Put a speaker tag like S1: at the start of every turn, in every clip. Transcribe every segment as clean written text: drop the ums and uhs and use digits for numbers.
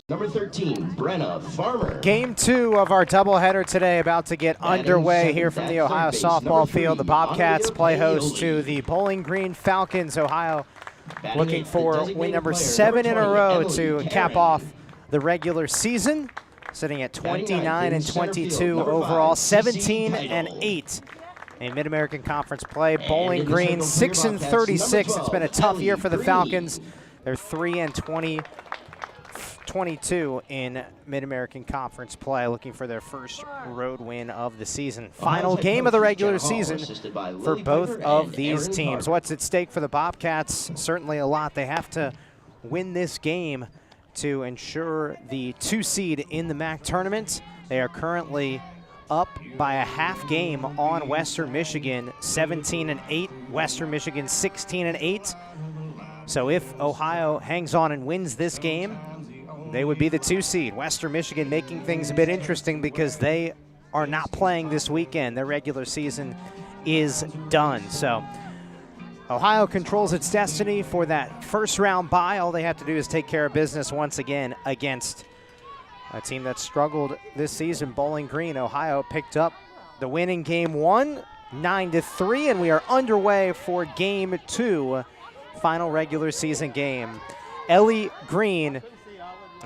S1: Number 13, Brenna Farmer.
S2: Game 2 of our doubleheader today about to get underway here from the Ohio softball field. The Bobcats play host to the Bowling Green Falcons. Ohio looking for win number 7 in a row to cap off the regular season, sitting at 29-22 overall, 17-8 in Mid-American Conference play. Bowling Green 6-36. It's been a tough year for the Falcons. They're 3-22 in Mid-American Conference play, looking for their first road win of the season. Final game of the regular season for both of these teams. What's at stake for the Bobcats? Certainly a lot. They have to win this game to ensure the 2 seed in the MAC tournament. They are currently up by a half game on Western Michigan, 17-8. Western Michigan 16-8. So if Ohio hangs on and wins this game, they would be the 2 seed. Western Michigan making things a bit interesting because they are not playing this weekend. Their regular season is done. So Ohio controls its destiny for that first round bye. All they have to do is take care of business once again against a team that struggled this season, Bowling Green. Ohio picked up the win in game 1, 9-3, and we are underway for game 2, final regular season game. Ellie Green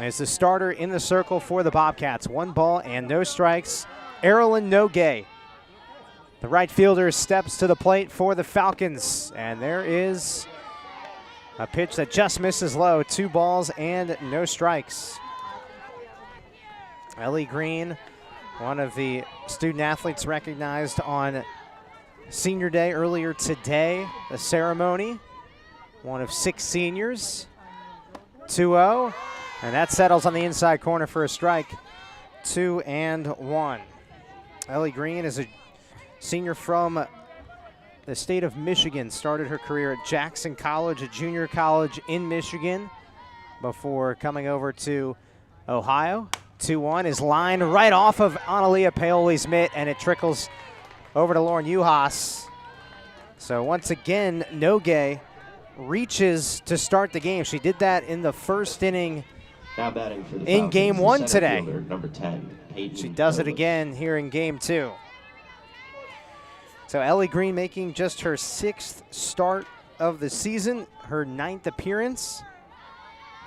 S2: is the starter in the circle for the Bobcats. 1 ball and no strikes. Erilyn Nogay, the right fielder, steps to the plate for the Falcons. And there is a pitch that just misses low. 2 balls and no strikes. Ellie Green, one of the student athletes recognized on Senior Day earlier today, the ceremony. One of 6 seniors. 2-0. And that settles on the inside corner for a strike. 2-1. Ellie Green is a senior from the state of Michigan. Started her career at Jackson College, a junior college in Michigan, before coming over to Ohio. 2-1 is lined right off of Analia Paoli's mitt, and it trickles over to Lauren Uhas. So once again, Nogay reaches to start the game. She did that in the first inning in game 1 today.
S1: Number 10,
S2: she does it again here in game 2. So Ellie Green making just her 6th start of the season, her 9th appearance,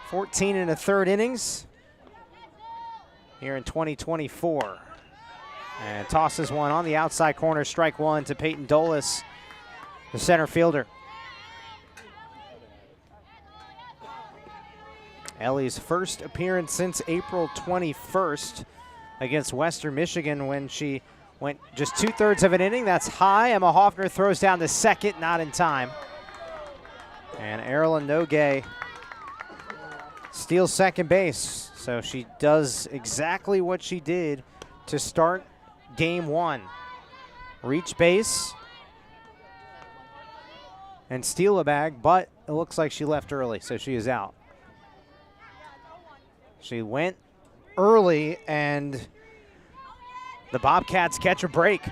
S2: 14 1/3 innings here in 2024. And tosses one on the outside corner, strike 1 to Peyton Dolis, the center fielder. Ellie's first appearance since April 21st against Western Michigan, when she went just 2/3 of an inning. That's high. Emma Hoffner throws down to second, not in time. And Erilyn Nogay steals second base. So she does exactly what she did to start game 1. Reach base and steal a bag, but it looks like she left early, so she is out. She went early, and the Bobcats catch a break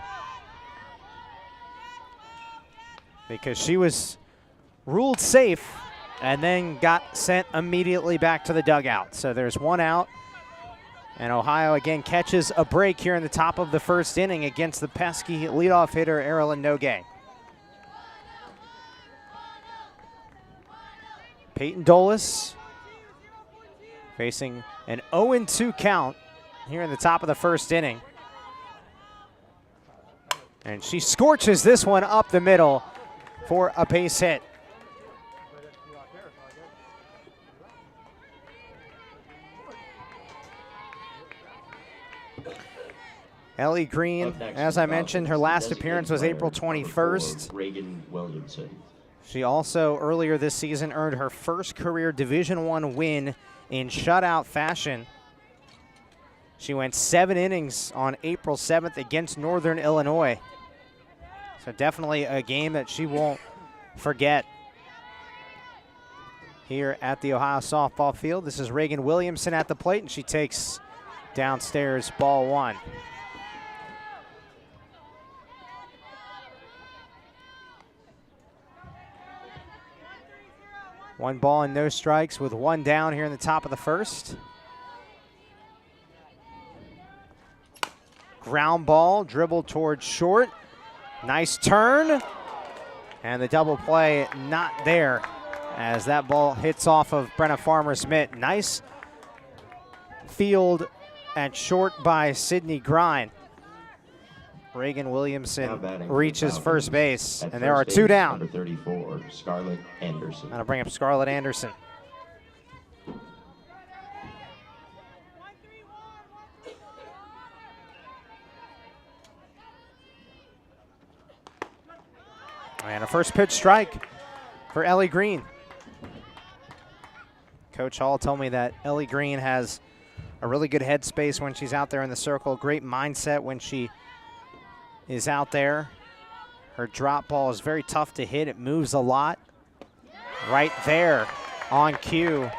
S2: because she was ruled safe and then got sent immediately back to the dugout. So there's 1 out, and Ohio again catches a break here in the top of the first inning against the pesky leadoff hitter, Erilyn Nogay. Peyton Dolis facing an 0-2 count here in the top of the first inning. And she scorches this one up the middle for a base hit. Ellie Green, as I mentioned, her last appearance was April 21st. She also, earlier this season, earned her first career Division I win in shutout fashion. She went 7 innings on April 7th against Northern Illinois. So definitely a game that she won't forget here at the Ohio softball field. This is Reagan Williamson at the plate, and she takes downstairs ball 1. One ball and no strikes with 1 down here in the top of the first. ground ball, dribbled towards short. Nice turn. And the double play not there as that ball hits off of Brenna Farmer's mitt. Nice field at short by Sydney Grind. Reagan Williamson reaches first base, and there are two down.
S1: Number 34, Scarlett Anderson.
S2: That'll bring up Scarlett Anderson. And a first pitch strike for Ellie Green. Coach Hall told me that Ellie Green has a really good headspace when she's out there in the circle, great mindset when she is out there. Her drop ball is very tough to hit. It moves a lot. Right there on cue.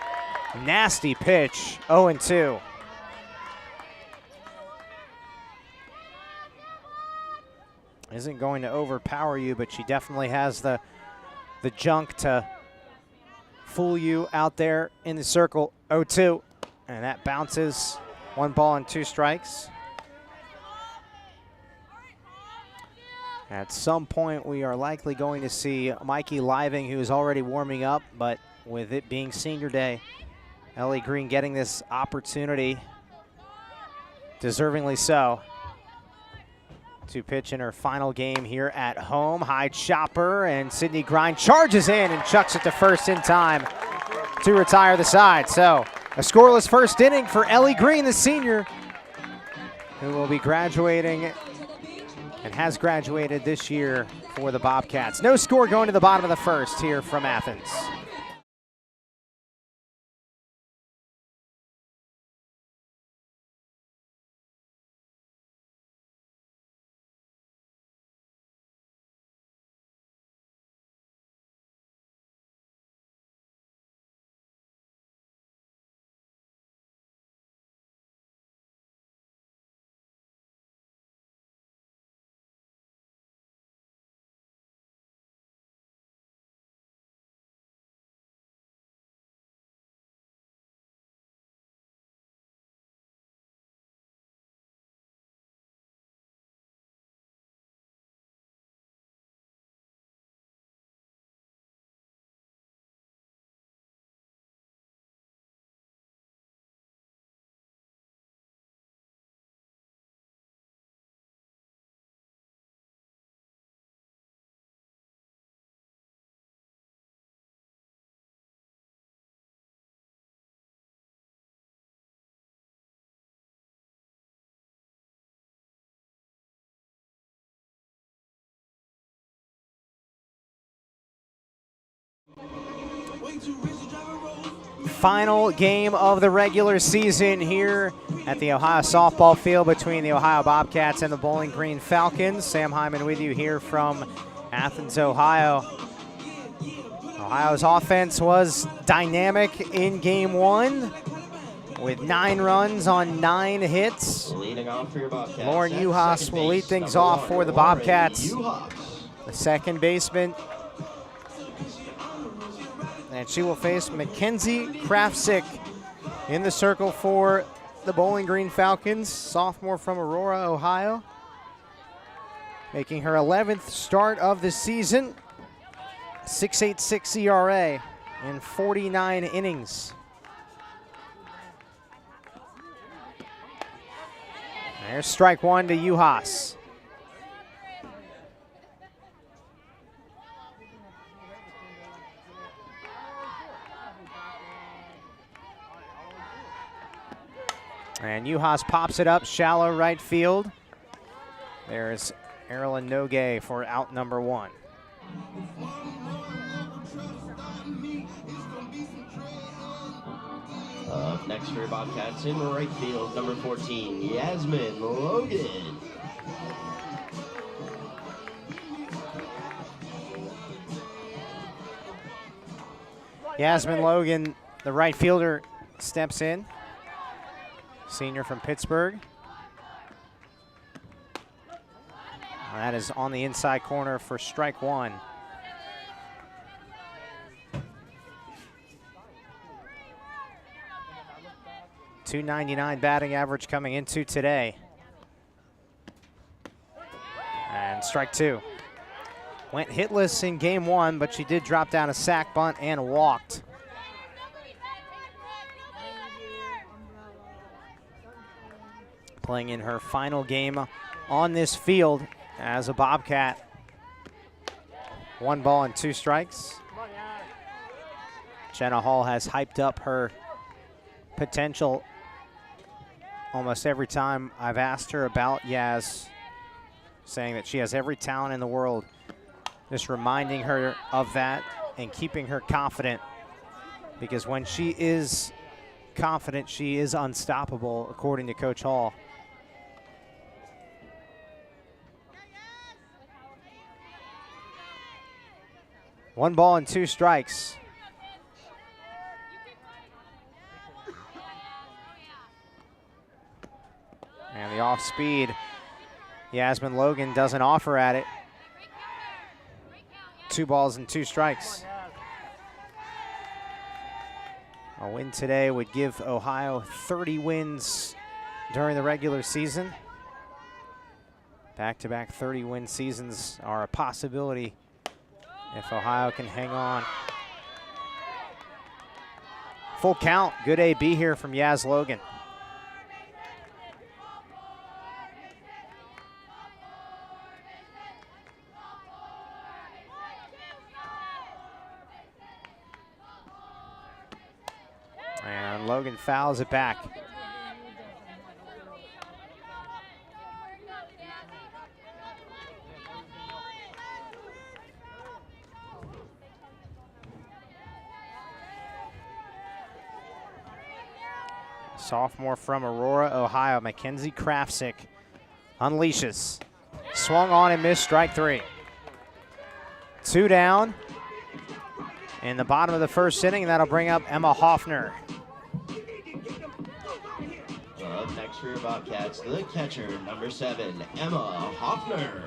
S2: Nasty pitch, 0-2. Isn't going to overpower you, but she definitely has the junk to fool you out there in the circle. 0-2, and that bounces. 1 ball and 2 strikes. At some point, we are likely going to see Mikey Living, who is already warming up, but with it being senior day, Ellie Green getting this opportunity, deservingly so, to pitch in her final game here at home. High chopper, and Sydney Grind charges in and chucks it to first in time to retire the side. So a scoreless first inning for Ellie Green, the senior, who will be graduating and has graduated this year for the Bobcats. No score going to the bottom of the first here from Athens. Final game of the regular season here at the Ohio softball field between the Ohio Bobcats and the Bowling Green Falcons. Sam Hyman with you here from Athens, Ohio. Ohio's offense was dynamic in game 1 with 9 runs on 9 hits.
S1: Leading off for your Bobcats.
S2: Lauren Uhas will lead things off for the Bobcats. The second baseman. And she will face Mackenzie Krafsick in the circle for the Bowling Green Falcons, sophomore from Aurora, Ohio. Making her 11th start of the season. 6.86 ERA in 49 innings. There's strike 1 to Uhas. And Uhas pops it up shallow right field. There's Erilyn Nogue for out number 1.
S1: Up next for your Bobcats in right field, number 14, Yasmin Logan.
S2: Yasmin Logan, the right fielder, steps in. Senior from Pittsburgh. That is on the inside corner for strike 1. .299 batting average coming into today. strike two. Went hitless in game one, but she did drop down a sack bunt and walked. Playing in her final game on this field as a Bobcat. 1 ball and 2 strikes. Jenna Hall has hyped up her potential almost every time I've asked her about Yaz, saying that she has every talent in the world. Just reminding her of that and keeping her confident, because when she is confident, she is unstoppable, according to Coach Hall. One ball and 2 strikes. And the off speed, Yasmin Logan doesn't offer at it. 2 balls and 2 strikes. A win today would give Ohio 30 wins during the regular season. Back-to-back 30-win seasons are a possibility if Ohio can hang on. Full count, good AB here from Yaz Logan. And Logan fouls it back. Sophomore from Aurora, Ohio, Mackenzie Krafsick unleashes. Swung on and missed, strike 3. 2 down in the bottom of the first inning, and that'll bring up Emma Hoffner.
S1: Up next for your Bobcats, the catcher, number 7, Emma Hoffner.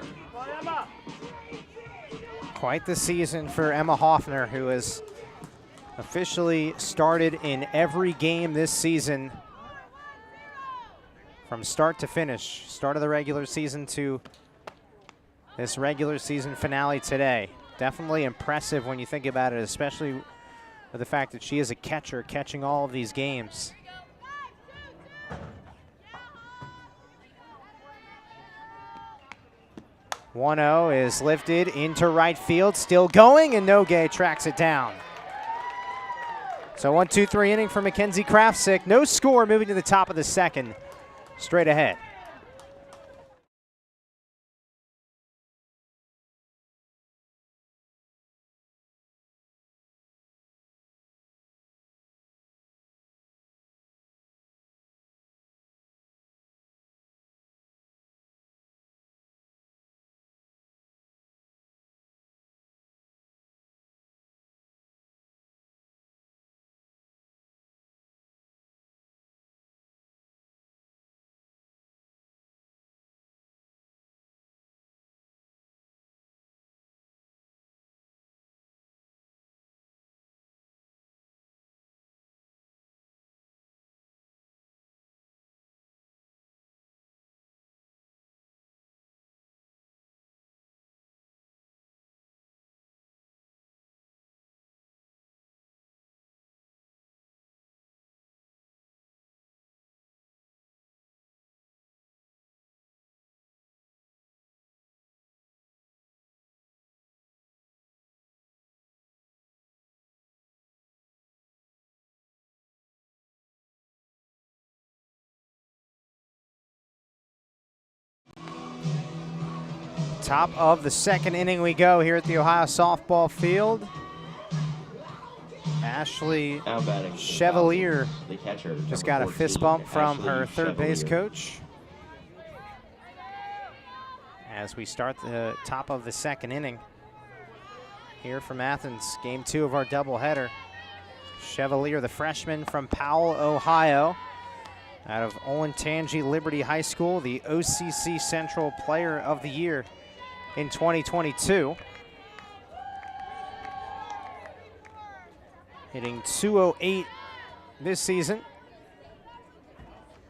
S2: Quite the season for Emma Hoffner, who has officially started in every game this season from start to finish. Start of the regular season to this regular season finale today. Definitely impressive when you think about it, especially with the fact that she is a catcher catching all of these games. One-0 is lifted into right field, still going, and Nogue tracks it down. So 1-2-3 inning for Mackenzie Krafsick. No score, moving to the top of the second. Straight ahead. Top of the second inning we go here at the Ohio softball field. Ashley Chevalier just got a fist bump from her third base coach. As we start the top of the second inning here from Athens, game 2 of our doubleheader. Chevalier, the freshman from Powell, Ohio, out of Olentangy Liberty High School, the OCC Central Player of the Year in 2022. Hitting .208 this season.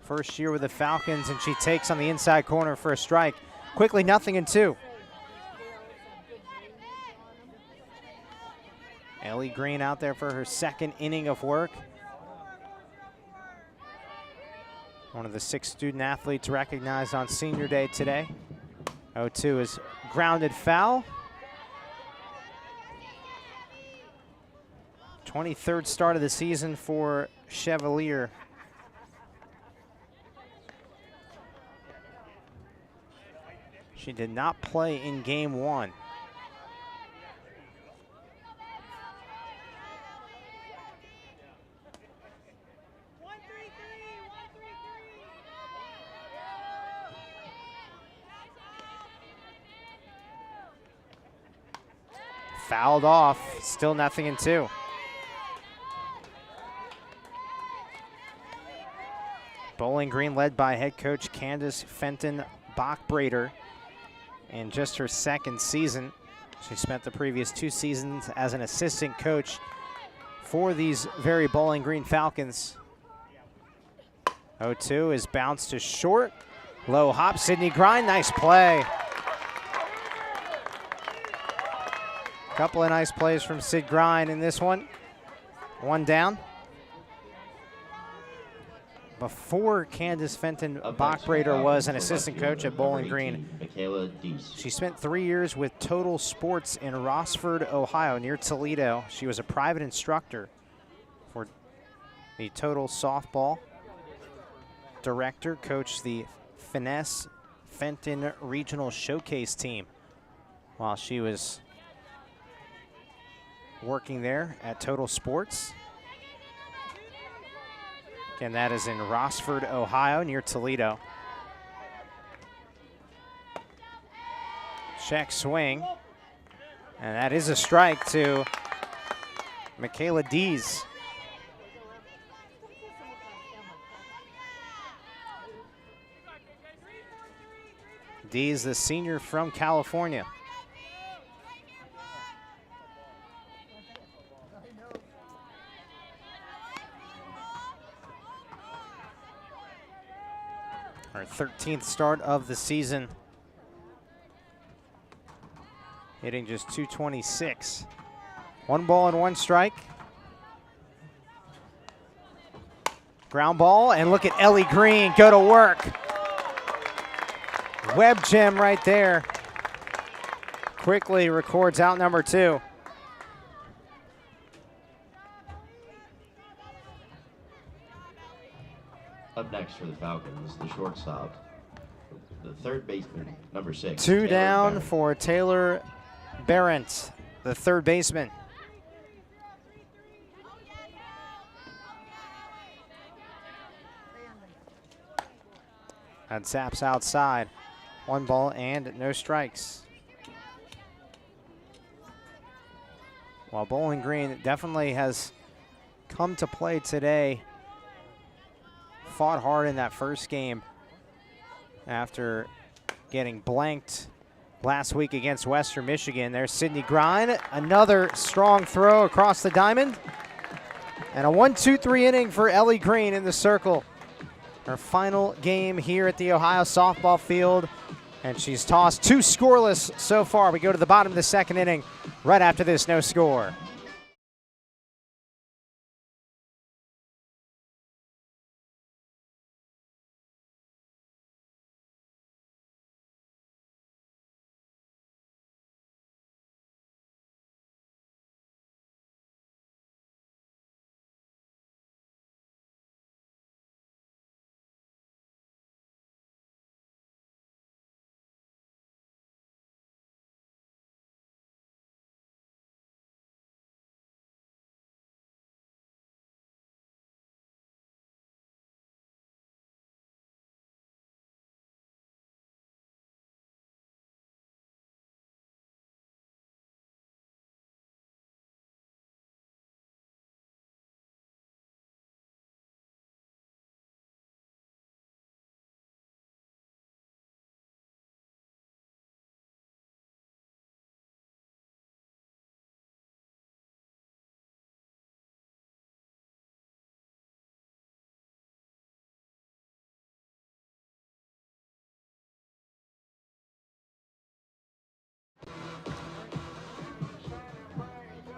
S2: First year with the Falcons, and she takes on the inside corner for a strike. Quickly, 0-2. Ellie Green out there for her second inning of work. One of the 6 student athletes recognized on senior day today. 0-2 is grounded foul. 23rd start of the season for Chevalier. She did not play in game 1. Fouled off, still 0-2. Bowling Green led by head coach Candace Fenton Bachbrader in just her second season. She spent the previous 2 seasons as an assistant coach for these very Bowling Green Falcons. 0-2 is bounced to short. Low hop, Sydney Grind, nice play. Couple of nice plays from Sid Grind in this one. 1 down. Before Candace Fenton Bachbrader was an assistant coach at Bowling Green, she spent 3 years with Total Sports in Rossford, Ohio, near Toledo. She was a private instructor for the Total Softball director, coached the Finesse Fenton Regional Showcase team while she was working there at Total Sports. Again, that is in Rossford, Ohio, near Toledo. Check swing. And that is a strike to Michaela Dees. Dees, the senior from California. Our 13th start of the season. Hitting just .226. 1 ball and 1 strike. Ground ball, and look at Ellie Green go to work. Web gem right there. Quickly records out number 2.
S1: Up next for the Falcons, the shortstop, the third baseman, number 6.
S2: 2 down for Taylor Berendt, the third baseman. That zaps outside. 1 ball and no strikes. While Bowling Green definitely has come to play today, fought hard in that first game after getting blanked last week against Western Michigan. There's Sydney Grind, another strong throw across the diamond. And a 1-2-3 inning for Ellie Green in the circle. Her final game here at the Ohio softball field. And she's tossed 2 scoreless so far. We go to the bottom of the second inning right after this, no score.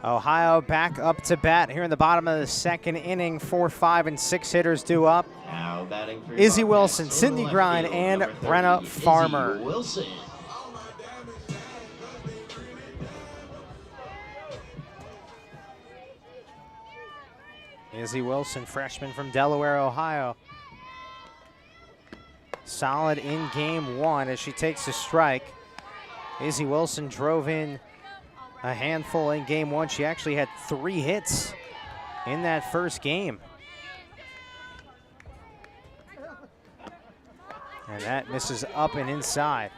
S2: Ohio back up to bat here in the bottom of the second inning. 4, 5, and 6 hitters due up.
S1: Now batting for
S2: Izzy
S1: Bobcats
S2: Wilson,
S1: in
S2: Sydney
S1: left
S2: Grind,
S1: field,
S2: and
S1: number 30,
S2: Brenna
S1: Izzy
S2: Farmer.
S1: Wilson.
S2: Izzy Wilson, freshman from Delaware, Ohio. Solid in game 1 as she takes a strike. Izzy Wilson drove in a handful in game 1. She actually had 3 hits in that first game. And that misses up and inside.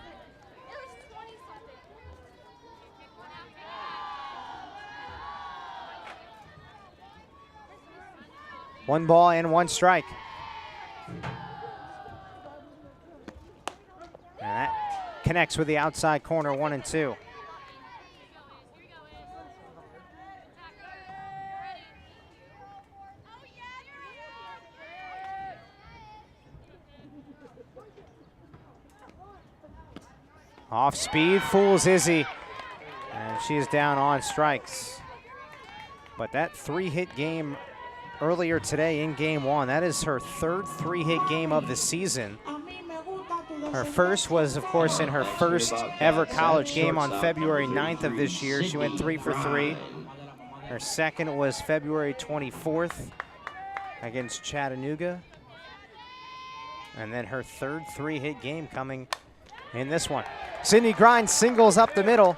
S2: One ball and 1 strike. And that connects with the outside corner, 1 and 2. Off speed, fools Izzy. And she is down on strikes. But that 3-hit game earlier today in game 1, that is her 3rd 3-hit game of the season. Her first was, of course, in her first ever college game on February 9th of this year. She went 3 for 3. Her second was February 24th against Chattanooga. And then her 3rd 3-hit game coming in this one. Sydney Grind singles up the middle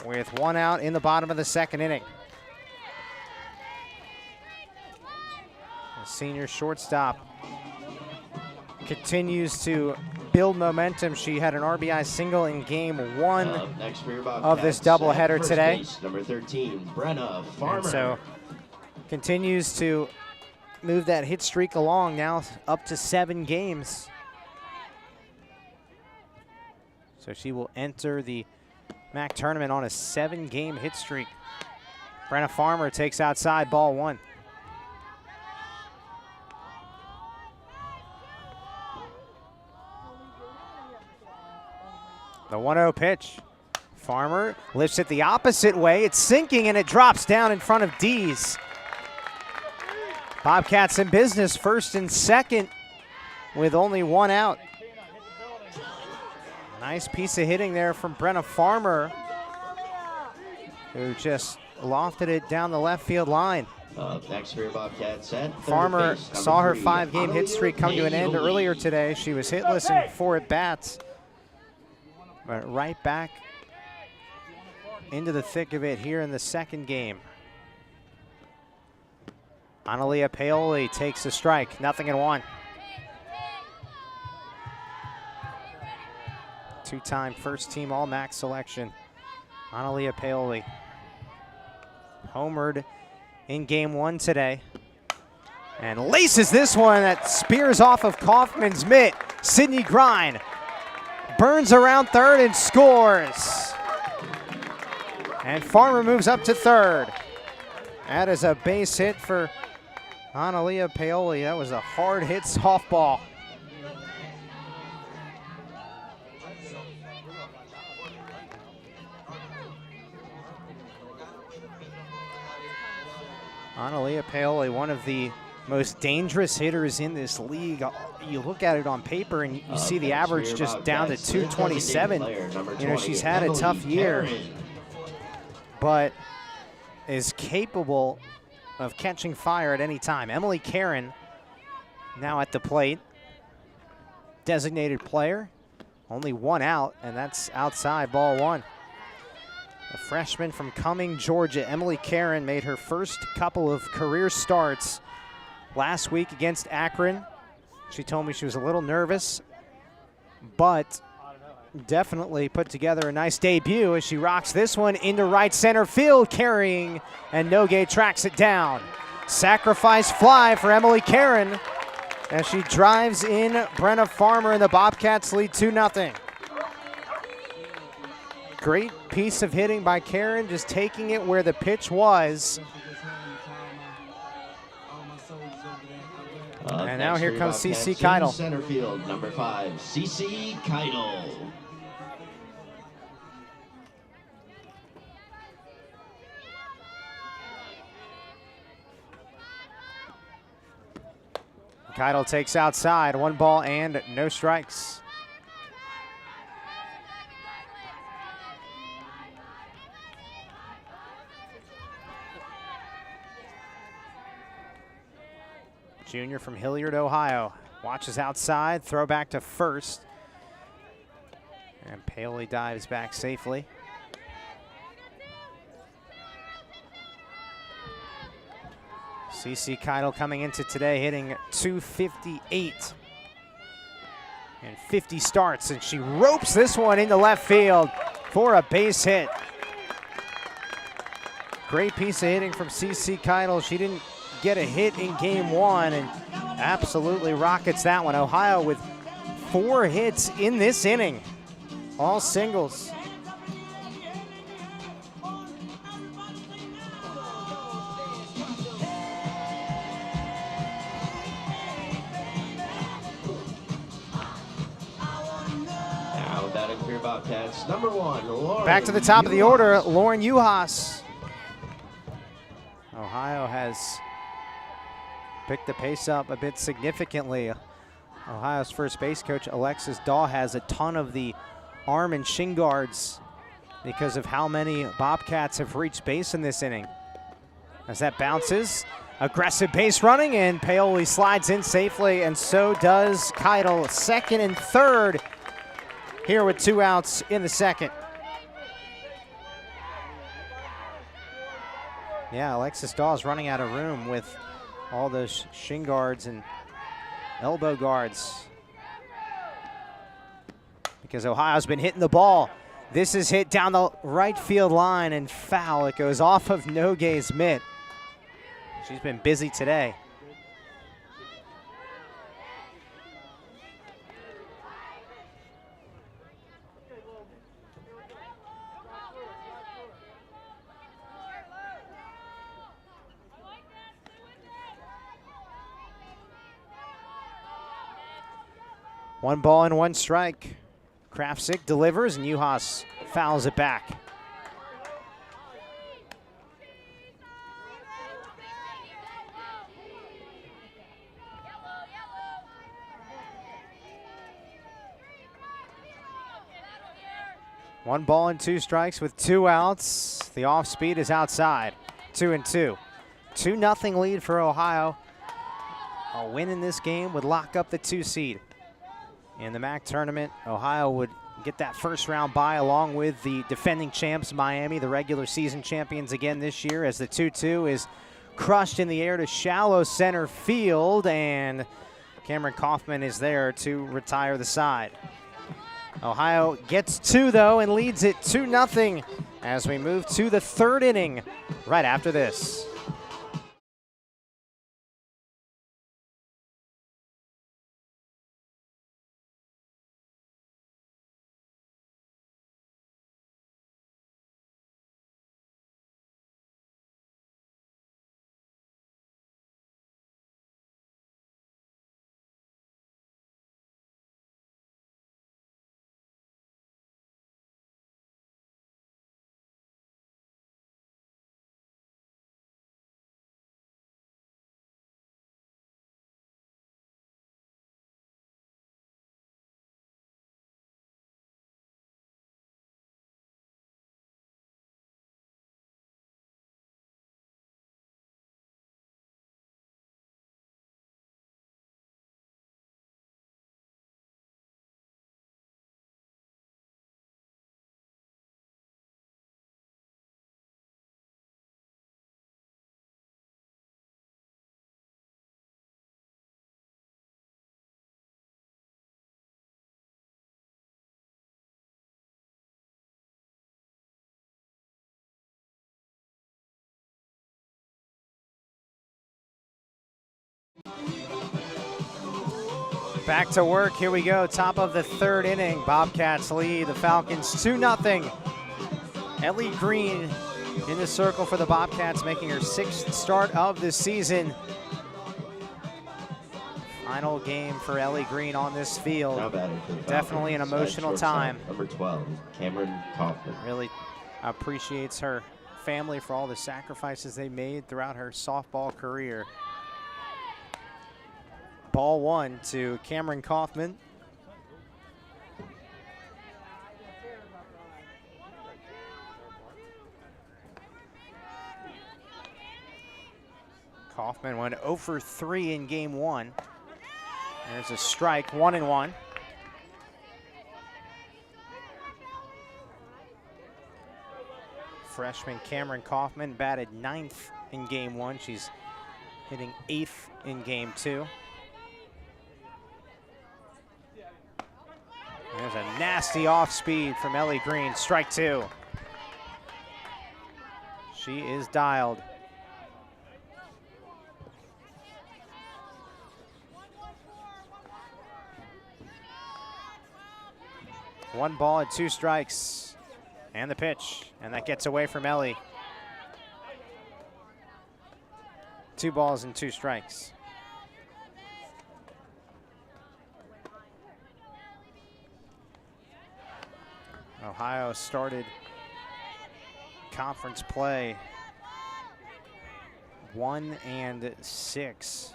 S2: with 1 out in the bottom of the second inning. The senior shortstop continues to build momentum. She had an RBI single in game 1 of this doubleheader today.
S1: Base, number 13, Brenna Farmer.
S2: And so continues to move that hit streak along, now up to 7 games. So she will enter the MAC tournament on a 7-game hit streak. Brenna Farmer takes outside, ball 1. The 1-0 pitch. Farmer lifts it the opposite way. It's sinking and it drops down in front of Dees. Bobcats in business, 1st and 2nd with only 1 out. Nice piece of hitting there from Brenna Farmer, who just lofted it down the left field line.
S1: Next for your Bobcats at
S2: Farmer
S1: base,
S2: saw her
S1: 3,
S2: 5-game hit streak come to an end earlier today. She was hitless in 4 at-bats, but right back into the thick of it here in the second game. Analia Paoli takes a strike, 0-1. 2-time first-team All-MAC selection, Analia Paoli. Homered in game 1 today. And laces this one that spears off of Kaufman's mitt. Sydney Grind burns around third and scores. And Farmer moves up to third. That is a base hit for Analia Paoli. That was a hard hit softball. Analia Paoli, one of the most dangerous hitters in this league. You look at it on paper and you see the average just down to 227. You know, she's had a tough year, but is capable of catching fire at any time. Emily Karen now at the plate. Designated player, only 1 out, and that's outside, ball 1. A freshman from Cumming, Georgia, Emily Karen made her first couple of career starts last week against Akron. She told me she was a little nervous, but definitely put together a nice debut as she rocks this one into right center field, carrying, and Nogue tracks it down. Sacrifice fly for Emily Karen as she drives in Brenna Farmer, and the Bobcats lead 2-0. Great piece of hitting by Karen, just taking it where the pitch was. And now here comes CC Keidel.
S1: Center field, number 5, CC Keidel.
S2: Keidel takes outside, 1 ball and no strikes. Junior from Hilliard, Ohio. Watches outside, throw back to first. And Paoli dives back safely. CC Keidel coming into today hitting .258 and 50 starts, and she ropes this one into left field for a base hit. Great piece of hitting from CC Keidel. She didn't get a hit in game 1 and absolutely rockets that one. Ohio with 4 hits in this inning, all singles.
S1: Bobcats, number 1, Lauren.
S2: Back to the top of the order, Lauren Uhas. Ohio has picked the pace up a bit significantly. Ohio's first base coach, Alexis Dahl, has a ton of the arm and shin guards because of how many Bobcats have reached base in this inning. As that bounces, aggressive base running, and Paoli slides in safely, and so does Keidel. Second and third here with 2 outs in the second. Yeah, Alexis Dawes running out of room with all those shin guards and elbow guards because Ohio's been hitting the ball. This is hit down the right field line and foul. It goes off of Nogue's mitt. She's been busy today. One ball and 1 strike. Krafsick delivers, and Uhas fouls it back. One ball and 2 strikes with 2 outs. The off speed is outside. 2-2. 2-0 lead for Ohio. A win in this game would lock up the 2 seed. In the MAC tournament, Ohio would get that first round bye along with the defending champs, Miami, the regular season champions again this year, as the 2-2 is crushed in the air to shallow center field, and Cameron Kaufman is there to retire the side. Ohio gets 2, though, and leads it 2-0 as we move to the 3rd inning right after this. Back to work, here we go, top of the 3rd inning. Bobcats lead the Falcons 2-0. Ellie Green in the circle for the Bobcats, making her 6th start of the season. Final game for Ellie Green on this field. Definitely an emotional time.
S1: Number 12, Cameron Kaufman.
S2: Really appreciates her family for all the sacrifices they made throughout her softball career. ball one to Cameron Kaufman. Kaufman went 0 for 3 in game one. There's a strike, 1-1. Freshman Cameron Kaufman batted 9th in game one. She's hitting 8th in game two. There's a nasty off speed from Ellie Green, strike two. She is dialed. One ball and 2 strikes. And the pitch, and that gets away from Ellie. 2 balls and 2 strikes. Ohio started conference play 1-6,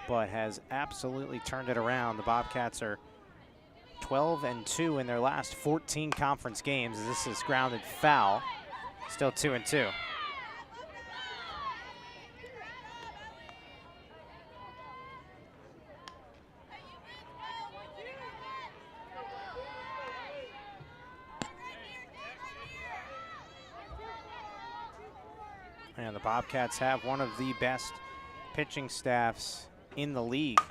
S2: but has absolutely turned it around. The Bobcats are 12-2 in their last 14 conference games. This is grounded foul. Still 2-2. And the Bobcats have one of the best pitching staffs in the league.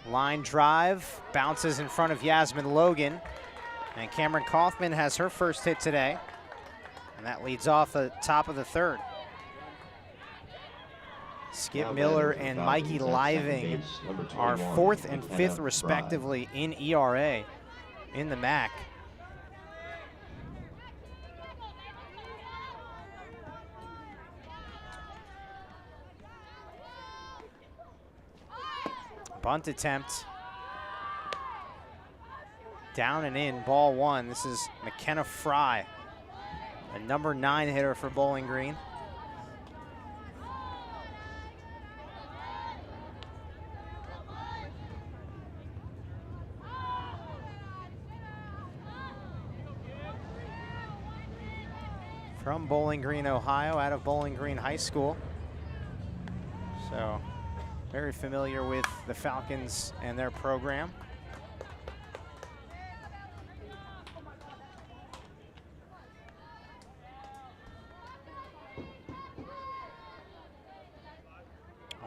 S2: Line drive, bounces in front of Yasmin Logan. And Cameron Kaufman has her first hit today. And that leads off the top of the third. Skip Miller and Mikey Living are 4th and 5th respectively in ERA in the MAC. Bunt attempt. Down and in, ball one. This is McKenna Fry, a number 9 hitter for Bowling Green. From Bowling Green, Ohio, out of Bowling Green High School. So very familiar with the Falcons and their program.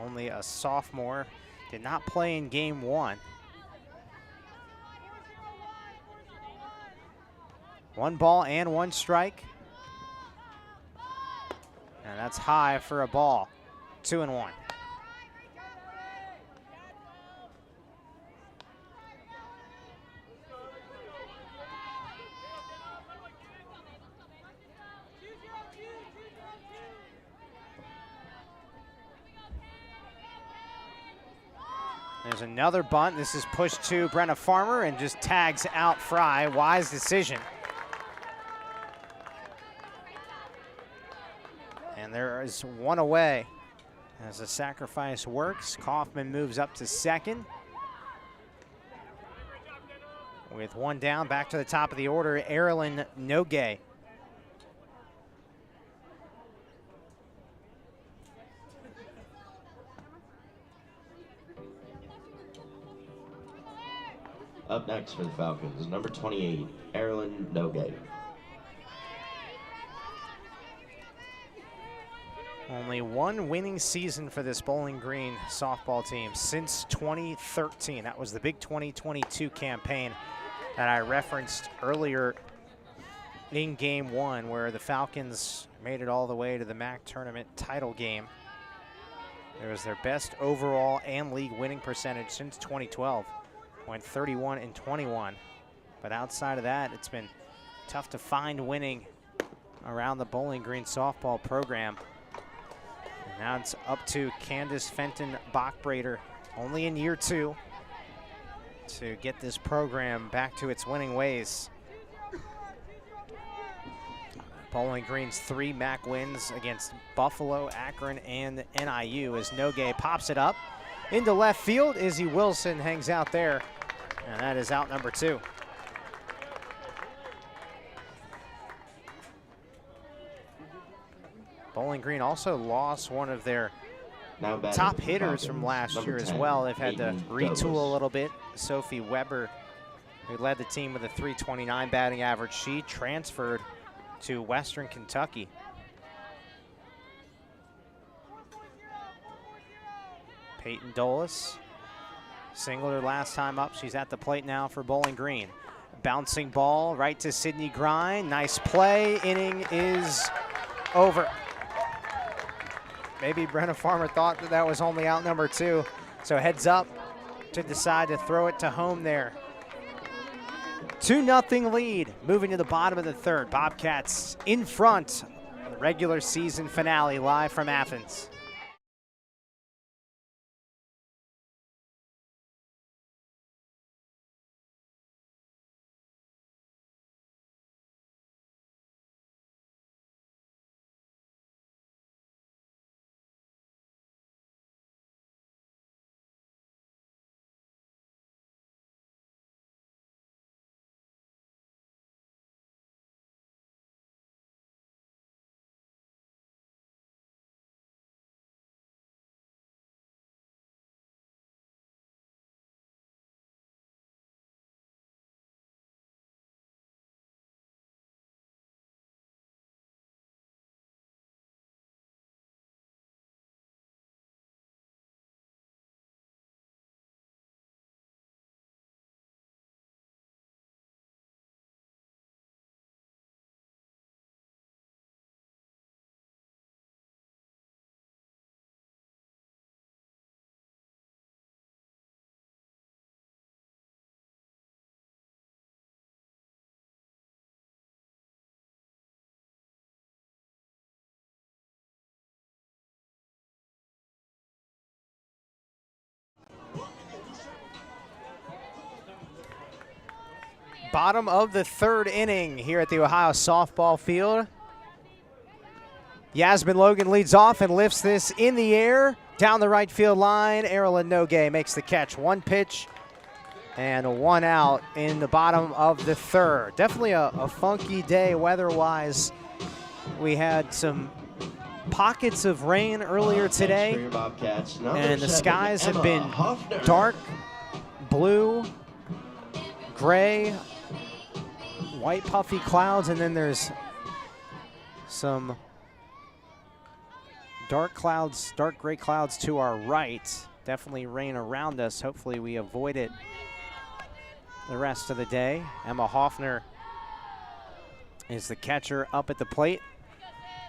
S2: Only a sophomore, did not play in game one. 1 ball and 1 strike. And that's high for a ball. 2-1. There's another bunt. This is pushed to Brenna Farmer and just tags out Fry. Wise decision. And there is 1 away. As the sacrifice works, Kaufman moves up to second. With 1 down, back to the top of the order, Erilyn Nogay.
S1: Up next for the Falcons, number 28, Erilyn Nogay.
S2: Only 1 winning season for this Bowling Green softball team since 2013. That was the big 2022 campaign that I referenced earlier in game one, where the Falcons made it all the way to the MAC tournament title game. It was their best overall and league winning percentage since 2012. Went 31-21. But outside of that, it's been tough to find winning around the Bowling Green softball program. And now it's up to Candace Fenton Bachbrader, only in year 2, to get this program back to its winning ways. Bowling Green's 3 MAC wins against Buffalo, Akron, and NIU as Nogay pops it up. into left field. Izzy Wilson hangs out there, and that is out number 2. Bowling Green also lost one of their top hitters from last year as well. They've had to retool a little bit. Sophie Weber, who led the team with a .329 batting average, she transferred to Western Kentucky. Peyton Dolis singled her last time up. She's at the plate now for Bowling Green. Bouncing ball right to Sydney Grind. Nice play. Inning is over. Maybe Brenna Farmer thought that that was only out number 2. So heads up to decide to throw it to home there. 2-0 lead, moving to the bottom of the 3rd. Bobcats in front. The regular season finale live from Athens. Bottom of the 3rd inning here at the Ohio softball field. Yasmin Logan leads off and lifts this in the air down the right field line. Erilyn Nogue makes the catch. 1 pitch and 1 out in the bottom of the 3rd. Definitely a funky day weather-wise. We had some pockets of rain earlier today, and the skies have been dark blue, gray, white puffy clouds, and then there's some dark clouds, dark gray clouds to our right. Definitely rain around us. Hopefully we avoid it the rest of the day. Emma Hoffner is the catcher up at the plate.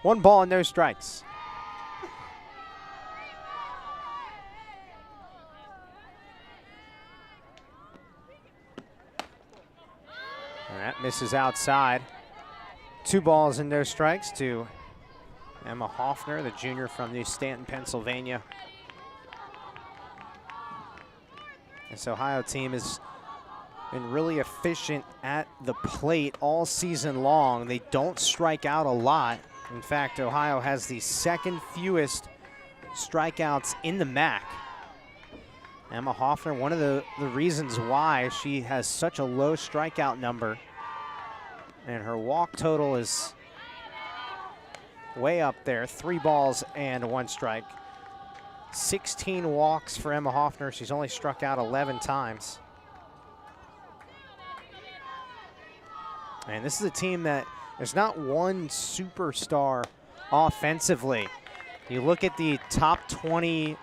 S2: 1 ball and no strikes. And that misses outside. 2 balls and no strikes to Emma Hoffner, the junior from New Stanton, Pennsylvania. This Ohio team has been really efficient at the plate all season long. They don't strike out a lot. In fact, Ohio has the 2nd fewest strikeouts in the MAC. Emma Hoffner, one of the reasons why she has such a low strikeout number, and her walk total is way up there. 3 balls and 1 strike. 16 walks for Emma Hoffner. She's only struck out 11 times. And this is a team that there's not one superstar offensively. You look at the top 20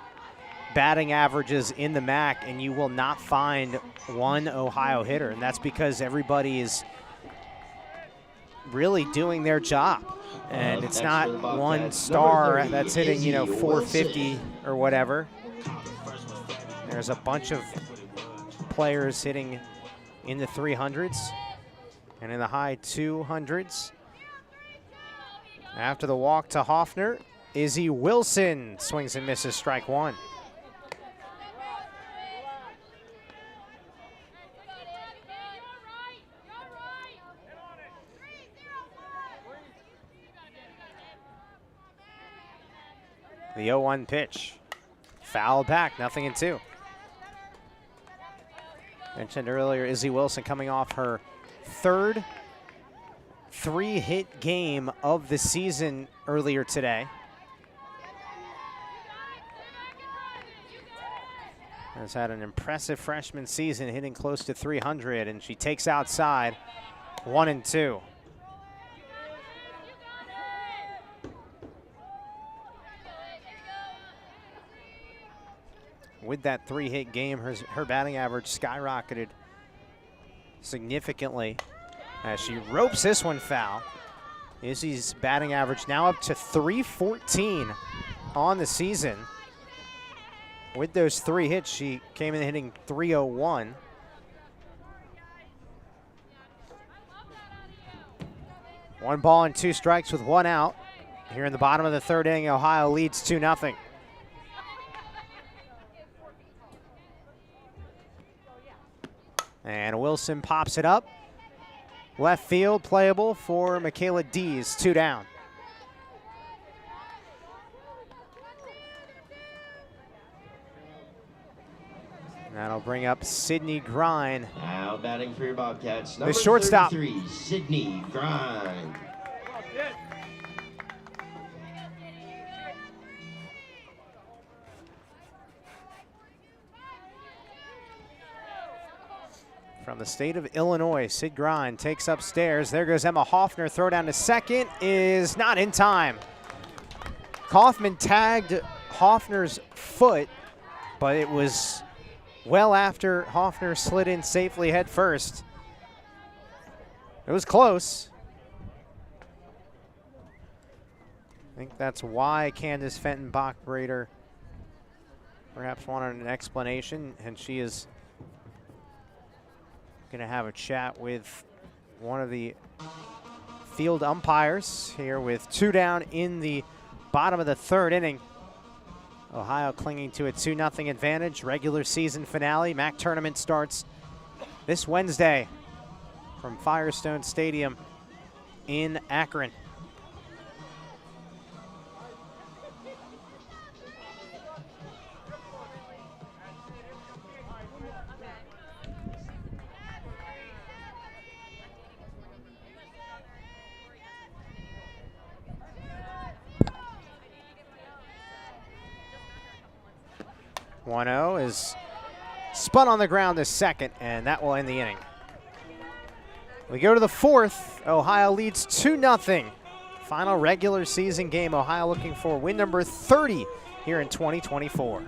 S2: batting averages in the MAC, and you will not find one Ohio hitter, and that's because everybody is really doing their job. And it's not one star that's hitting, 450 or whatever. There's a bunch of players hitting in the 300s and in the high 200s. After the walk to Hoffner, Izzy Wilson swings and misses, strike 1. The 0-1 pitch. Foul back, 0-2. Mentioned earlier, Izzy Wilson coming off her third 3-hit game of the season earlier today. Has had an impressive freshman season, hitting close to 300, and she takes outside 1-2. With that 3-hit game, her batting average skyrocketed significantly as she ropes this one foul. Izzy's batting average now up to 314 on the season. With those 3 hits, she came in hitting 301. One ball and 2 strikes with 1 out. Here in the bottom of the 3rd inning, Ohio leads 2-0. And Wilson pops it up. Left field, playable for Michaela Dees, 2 down. That'll bring up Sydney Grind.
S1: Now batting for your Bobcats,
S2: the shortstop.
S1: 33, Sydney Grind.
S2: From the state of Illinois, Sid Grind takes upstairs. There goes Emma Hoffner. Throw down to second is not in time. Kaufman tagged Hoffner's foot, but it was well after Hoffner slid in safely head first. It was close. I think that's why Candace Fenton Bachbrader perhaps wanted an explanation, and she is going to have a chat with one of the field umpires here with 2 down in the bottom of the 3rd inning. Ohio clinging to a 2-0 advantage. Regular season finale. MAC tournament starts this Wednesday from Firestone Stadium in Akron. .0 is spun on the ground to second, and that will end the inning. We go to the 4th. Ohio leads 2-0. Final regular season game. Ohio looking for win number 30 here in 2024.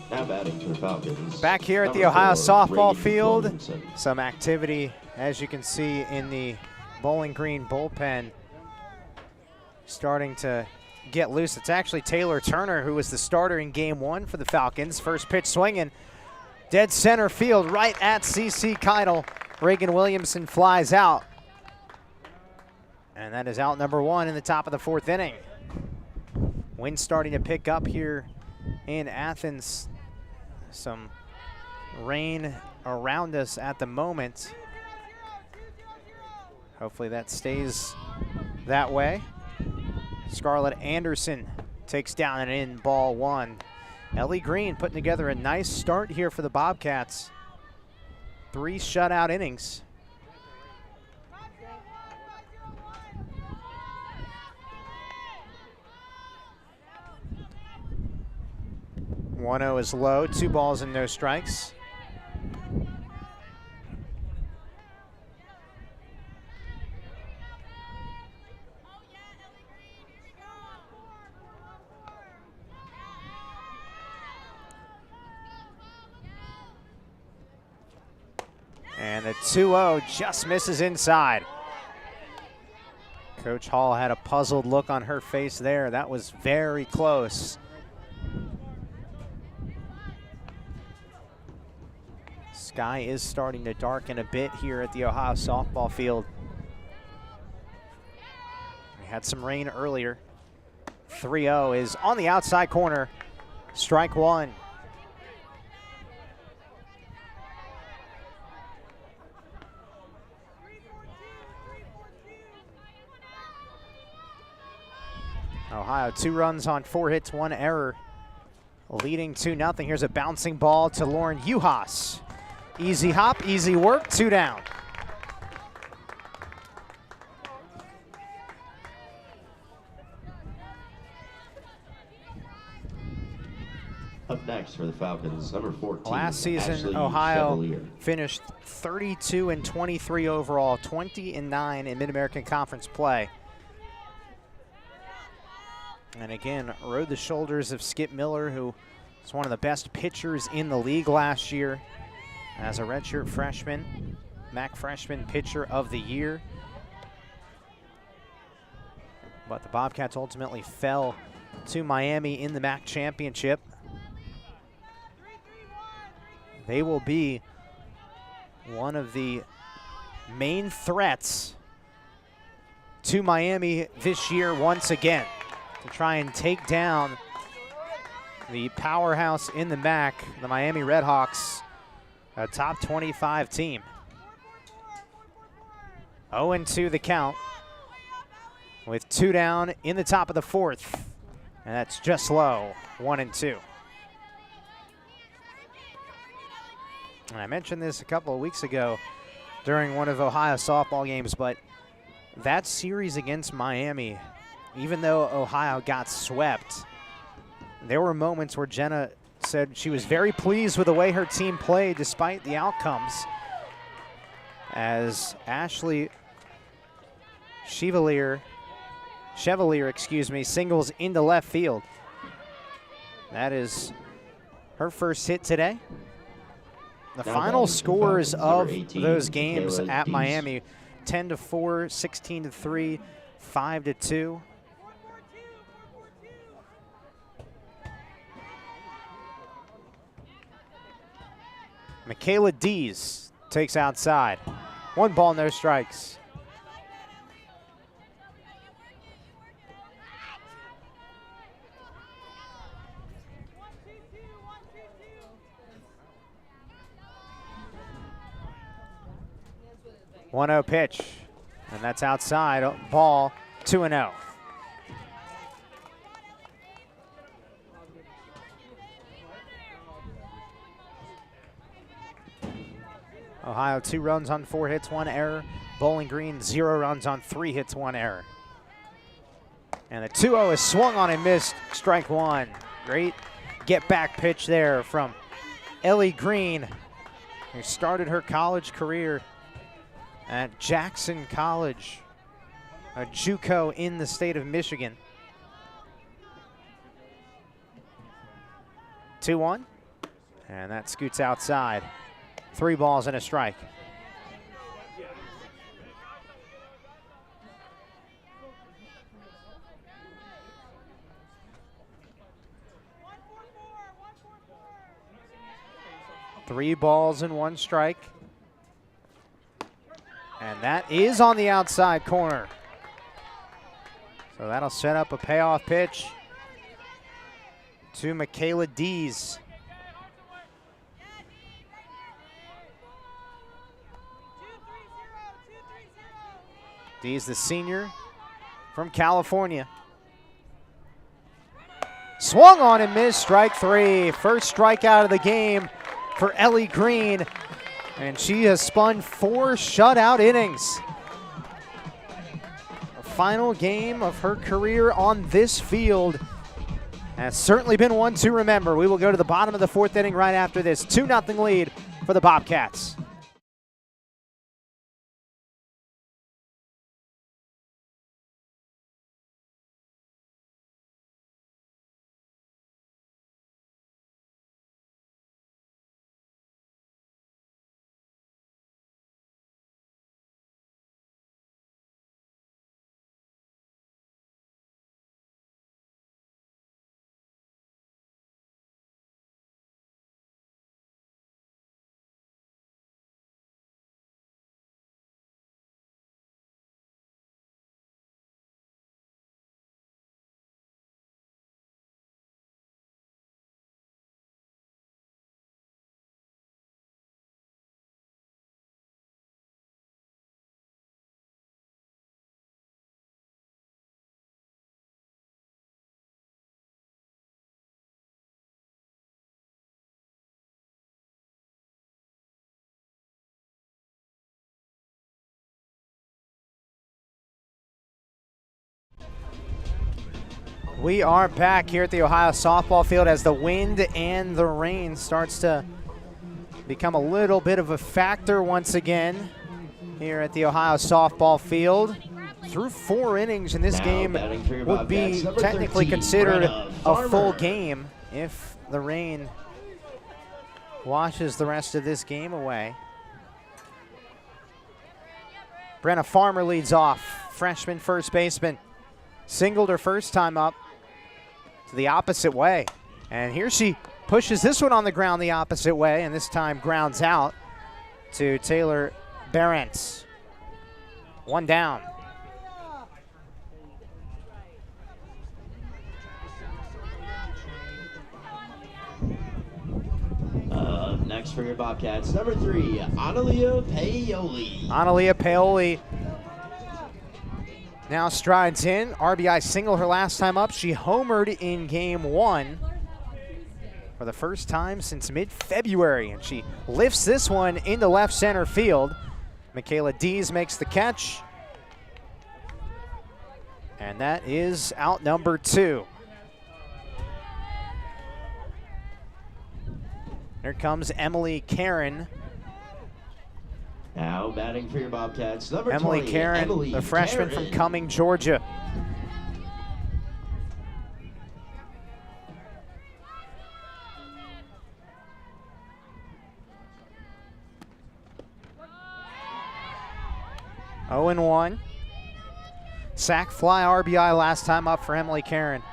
S1: Now batting for the Falcons.
S2: Back here at the Ohio softball field, some activity, as you can see, in the Bowling Green bullpen starting to get loose. It's actually Taylor Turner, who was the starter in game 1 for the Falcons. First pitch swinging, dead center field, right at C.C. Keitel. Reagan Williamson flies out. And that is out number 1 in the top of the 4th inning. Wind starting to pick up here in Athens. Some rain around us at the moment. Hopefully that stays that way. Scarlett Anderson takes down and in ball one. Ellie Green putting together a nice start here for the Bobcats. 3 shutout innings. One 0 is low, 2 balls and no strikes. And the 2-0 just misses inside. Coach Hall had a puzzled look on her face there. That was very close. Sky is starting to darken a bit here at the Ohio softball field. We had some rain earlier. 3-0 is on the outside corner. Strike one. Ohio 2 runs on 4 hits, 1 error, leading 2-0. Here's a bouncing ball to Lauren Uhas. Easy hop, easy work, 2 down.
S1: Up next for the Falcons, number 14.
S2: Last season,
S1: Ashley
S2: Ohio
S1: Chevalier
S2: finished 32-23 overall, 20-9 in Mid-American Conference play. And again, rode the shoulders of Skip Miller, who was one of the best pitchers in the league last year as a redshirt freshman, MAC Freshman Pitcher of the Year. But the Bobcats ultimately fell to Miami in the MAC Championship. They will be one of the main threats to Miami this year once again, to try and take down the powerhouse in the MAC, the Miami Redhawks, a top 25 team. 0-2 the count, with 2 down in the top of the 4th, and that's just low, 1-2. And I mentioned this a couple of weeks ago during one of Ohio's softball games, but that series against Miami, even though Ohio got swept, there were moments where Jenna said she was very pleased with the way her team played despite the outcomes, as Ashley Chevalier, singles into left field. That is her first hit today. The final scores of those games at Miami: 10-4, 16-3, 5-2. Michaela Dees takes outside. 1 ball, no strikes. One 0 pitch, and that's outside. Ball, 2-0. Ohio 2 runs on 4 hits, 1 error. Bowling Green 0 runs on 3 hits, 1 error. And the 2-0 is swung on and missed. Strike one. Great get back pitch there from Ellie Green, who started her college career at Jackson College, a JUCO in the state of Michigan. 2-1, and that scoots outside. 3 balls and a strike. Three balls and 1 strike. And that is on the outside corner. So that'll set up a payoff pitch to Michaela Dees. She's the senior from California. Swung on and missed, strike three. First strikeout of the game for Ellie Green, and she has spun 4 shutout innings. The final game of her career on this field has certainly been one to remember. We will go to the bottom of the 4th inning right after this. 2-0 lead for the Bobcats. We are back here at the Ohio softball field as the wind and the rain starts to become a little bit of a factor once again here at the Ohio softball field. Through 4 innings in this game would be technically considered a full game if the rain washes the rest of this game away. Brenna Farmer leads off, freshman first baseman. Singled her first time up to the opposite way. And here she pushes this one on the ground the opposite way, and this time grounds out to Taylor Barentz. 1 down.
S1: Next for your Bobcats, number 3, Analia Paoli.
S2: Analia Paoli now strides in. RBI single her last time up. She homered in game 1 for the first time since mid-February, and she lifts this one into left center field. Michaela Dees makes the catch, and that is out number 2. Here comes Emily Karen.
S1: Now batting for your Bobcats, number
S2: Emily
S1: 20,
S2: Karen,
S1: Emily
S2: the freshman
S1: Karen.
S2: from Cumming, Georgia. Oh and 1. Sack fly RBI last time up for Emily Karen.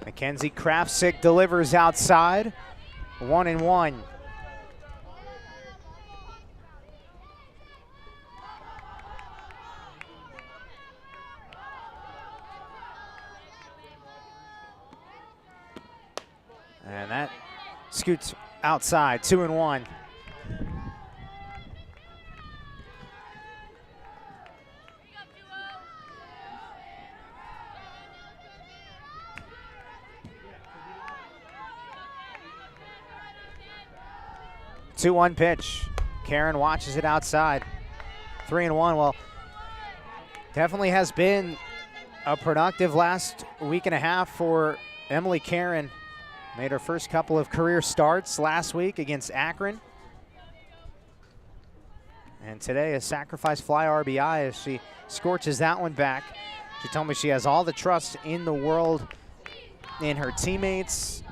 S2: Mackenzie Krafsick delivers outside. 1 and 1. And that scoots outside. 2 and 1. Two-one pitch. Karen watches it outside. 3 and 1. Well, definitely has been a productive last week and a half for Emily Karen. Made her first couple of career starts last week against Akron. And today a sacrifice fly RBI as she scorches that one back. She told me she has all the trust in the world in her teammates,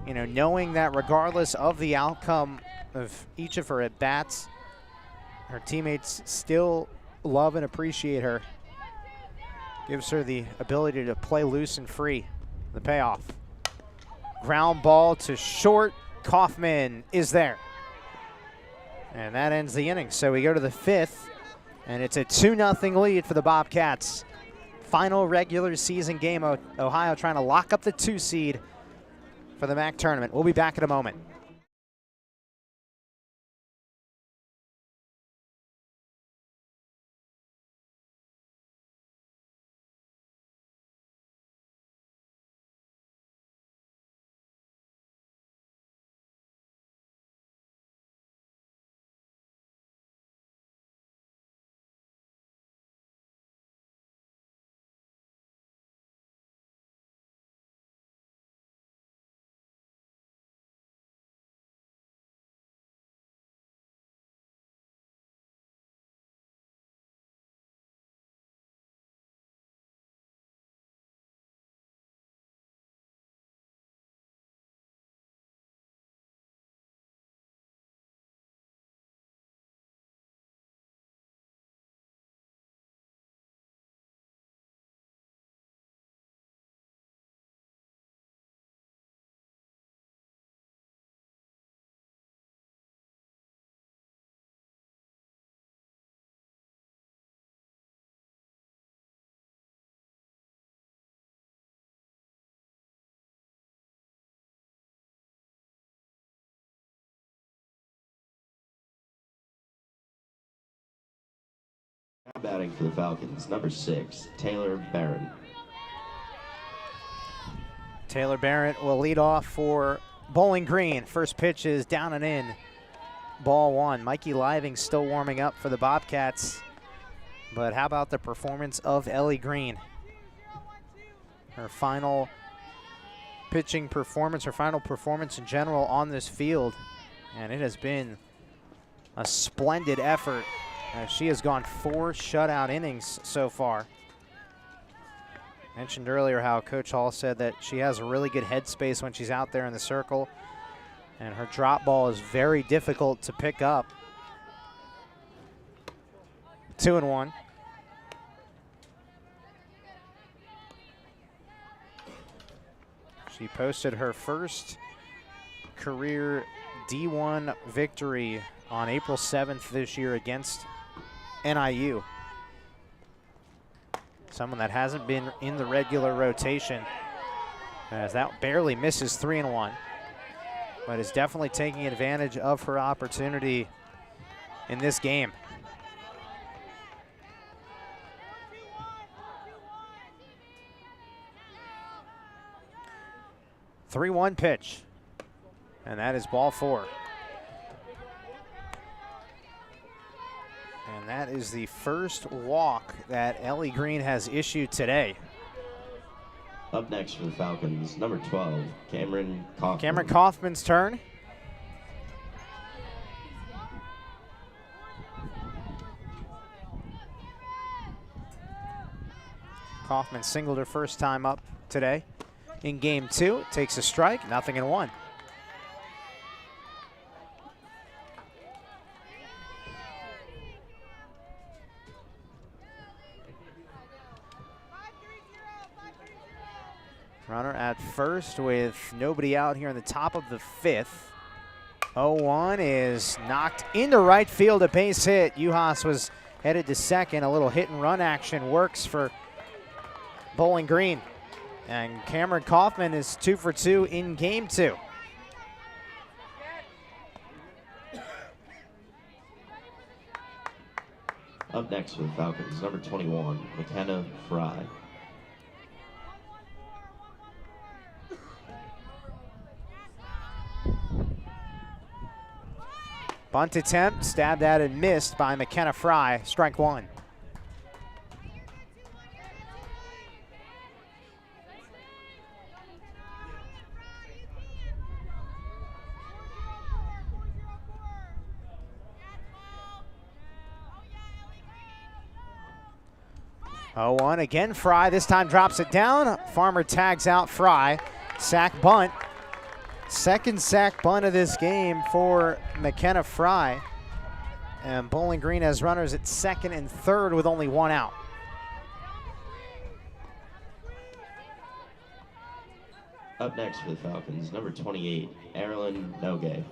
S2: you know, knowing that regardless of the outcome of each of her at-bats, her teammates still love and appreciate her. Gives her the ability to play loose and free. The payoff. Ground ball to short. Kaufman is there. And that ends the inning. So we go to the 5th, and it's a 2-0 lead for the Bobcats. Final regular season game. Ohio trying to lock up the 2 seed for the MAC tournament. We'll be back in a moment.
S1: Batting for the Falcons, number 6, Taylor Barron.
S2: Taylor Barron will lead off for Bowling Green. First pitch is down and in. Ball 1. Mikey Living still warming up for the Bobcats. But how about the performance of Ellie Green? Her final pitching performance, her final performance in general on this field. And it has been a splendid effort. She has gone 4 shutout innings so far. Mentioned earlier how Coach Hall said that she has a really good headspace when she's out there in the circle, and her drop ball is very difficult to pick up. 2-1. She posted her first career D1 victory on April 7th this year against NIU. Someone that hasn't been in the regular rotation, as that barely misses 3-1, but is definitely taking advantage of her opportunity in this game. The 3-1 pitch, and that is ball 4. And that is the first walk that Ellie Green has issued today.
S1: Up next for the Falcons, number 12, Cameron Kaufman.
S2: Cameron Kaufman's turn. Kaufman singled her first time up today. In game 2, takes a strike, 0-1. Runner at first with nobody out here in the top of the 5th. 0-1 is knocked into right field, a base hit. Uhas was headed to second. A little hit and run action works for Bowling Green. And Cameron Kaufman is 2 for 2 in game 2.
S1: Up next for the Falcons, number 21, McKenna Fry.
S2: Bunt attempt, stabbed at and missed by McKenna Fry, strike 1. Oh, 1 again, Fry, this time drops it down. Farmer tags out Fry, sack bunt. Second sack bunt of this game for McKenna Fry. And Bowling Green has runners at second and third with only 1 out.
S1: Up next for the Falcons, number 28, Erilyn Nogue.
S2: And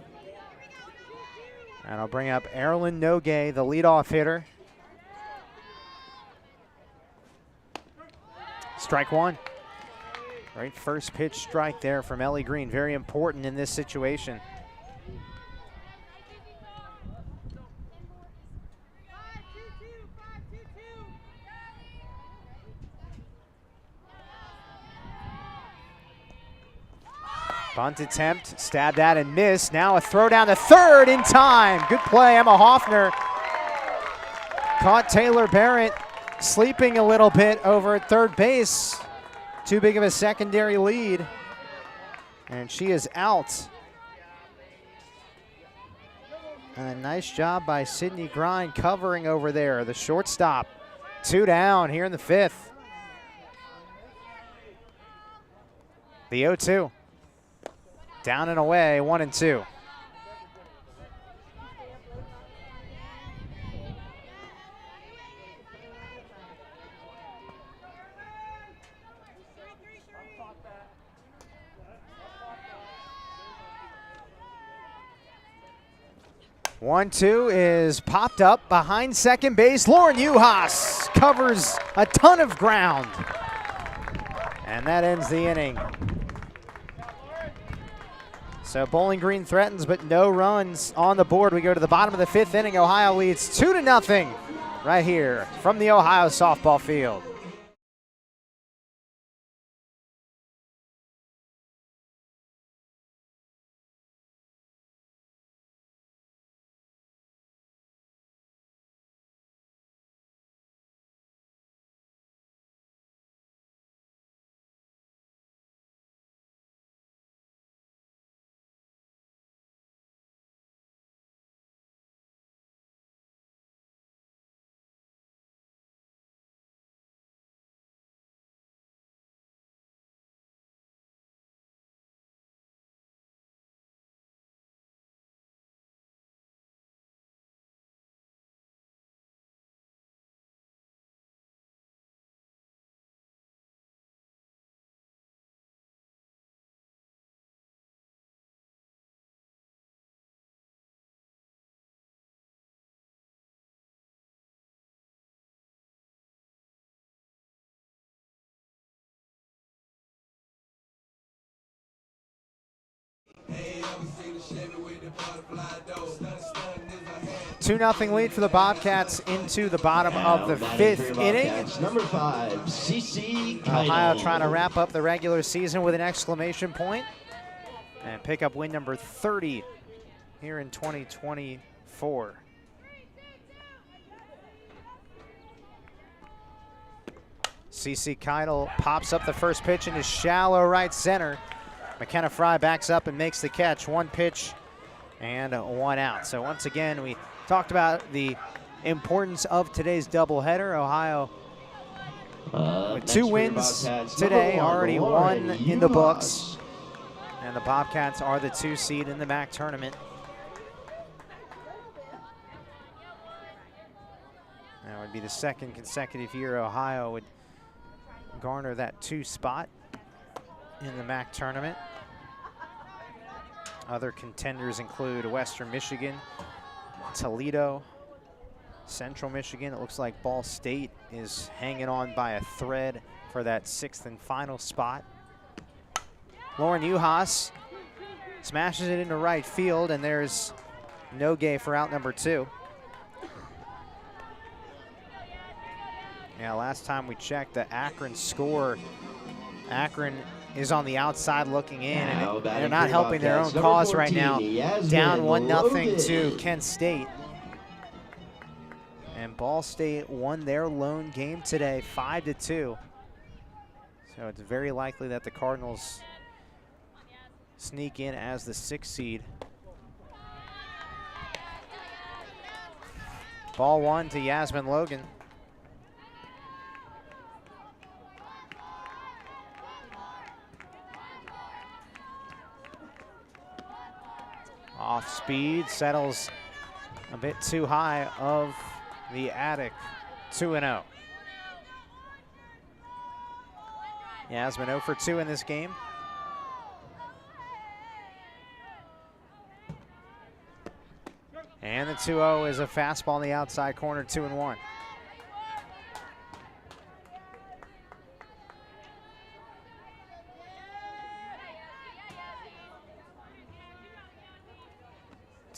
S2: I'll bring up Erilyn Nogue, the leadoff hitter. Strike 1. Great first pitch strike there from Ellie Green. Very important in this situation. Bunt attempt, stabbed at and missed. Now a throw down to third in time. Good play, Emma Hoffner. Caught Taylor Barrett sleeping a little bit over at third base. Too big of a secondary lead. And she is out. And a nice job by Sydney Grind covering over there, the shortstop. 2 down here in the 5th. The 0-2. Down and away, 1-2. One-two is popped up behind second base. Lauren Uhas covers a ton of ground. And that ends the inning. So Bowling Green threatens, but no runs on the board. We go to the bottom of the 5th inning. Ohio leads 2-0 right here from the Ohio softball field.
S3: Hey,
S2: 2-0 lead for the Bobcats into the bottom of the 5th inning.
S1: Number 5, CC
S2: Ohio trying to wrap up the regular season with an exclamation point and pick up win number 30 here in 2024. CC Keidel pops up the first pitch into shallow right center. McKenna Fry backs up and makes the catch. 1 pitch and 1 out. So once again, we talked about the importance of today's doubleheader. Ohio with 2 wins today, already 1 in the books. And the Bobcats are the 2 seed in the MAC tournament. That would be the 2nd consecutive year Ohio would garner that 2 spot in the MAC tournament. Other contenders include Western Michigan, Toledo, Central Michigan. It looks like Ball State is hanging on by a thread for that 6th and final spot. Lauren Uhas smashes it into right field, and there's Nogue for out number 2. Yeah, last time we checked the Akron score, Akron is on the outside looking in, and they're not helping their own cause right now. Down 1-0 to Kent State. And Ball State won their lone game today, 5-2. So it's very likely that the Cardinals sneak in as the 6th seed. Ball 1 to Yasmin Logan. Off speed, settles a bit too high of the attic. 2-0. Yasmin 0 for 2 in this game. And the 2-0 is a fastball in the outside corner, 2-1.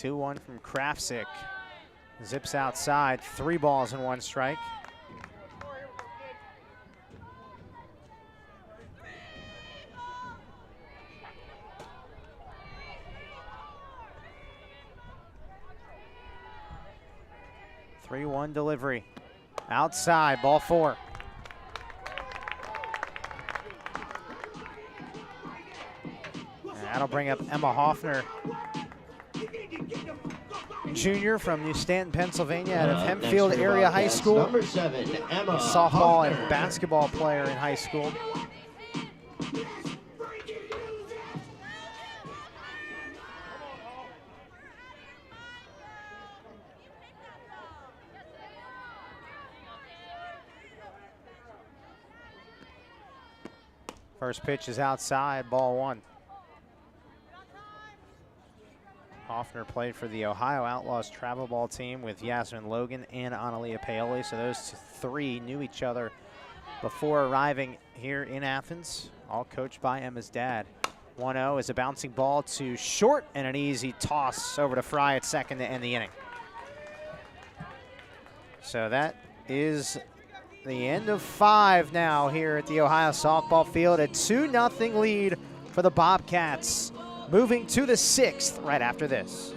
S2: 2-1 from Krafsick. Zips outside, 3 balls and 1 strike. Delivery. Outside, ball 4. And that'll bring up Emma Hoffner, junior from New Stanton, Pennsylvania, out of Hempfield Area High School.
S1: Number 7, Emma
S2: Softball
S1: Hoffner.
S2: and basketball player in high school. First pitch is outside, ball 1. Hoffner played for the Ohio Outlaws travel ball team with Yasmin Logan and Analia Paoli, so those 3 knew each other before arriving here in Athens, all coached by Emma's dad. 1-0 is a bouncing ball to short and an easy toss over to Fry at second to end the inning. So that is the end of 5 now here at the Ohio softball field. A 2-0 lead for the Bobcats, moving to the 6th right after this.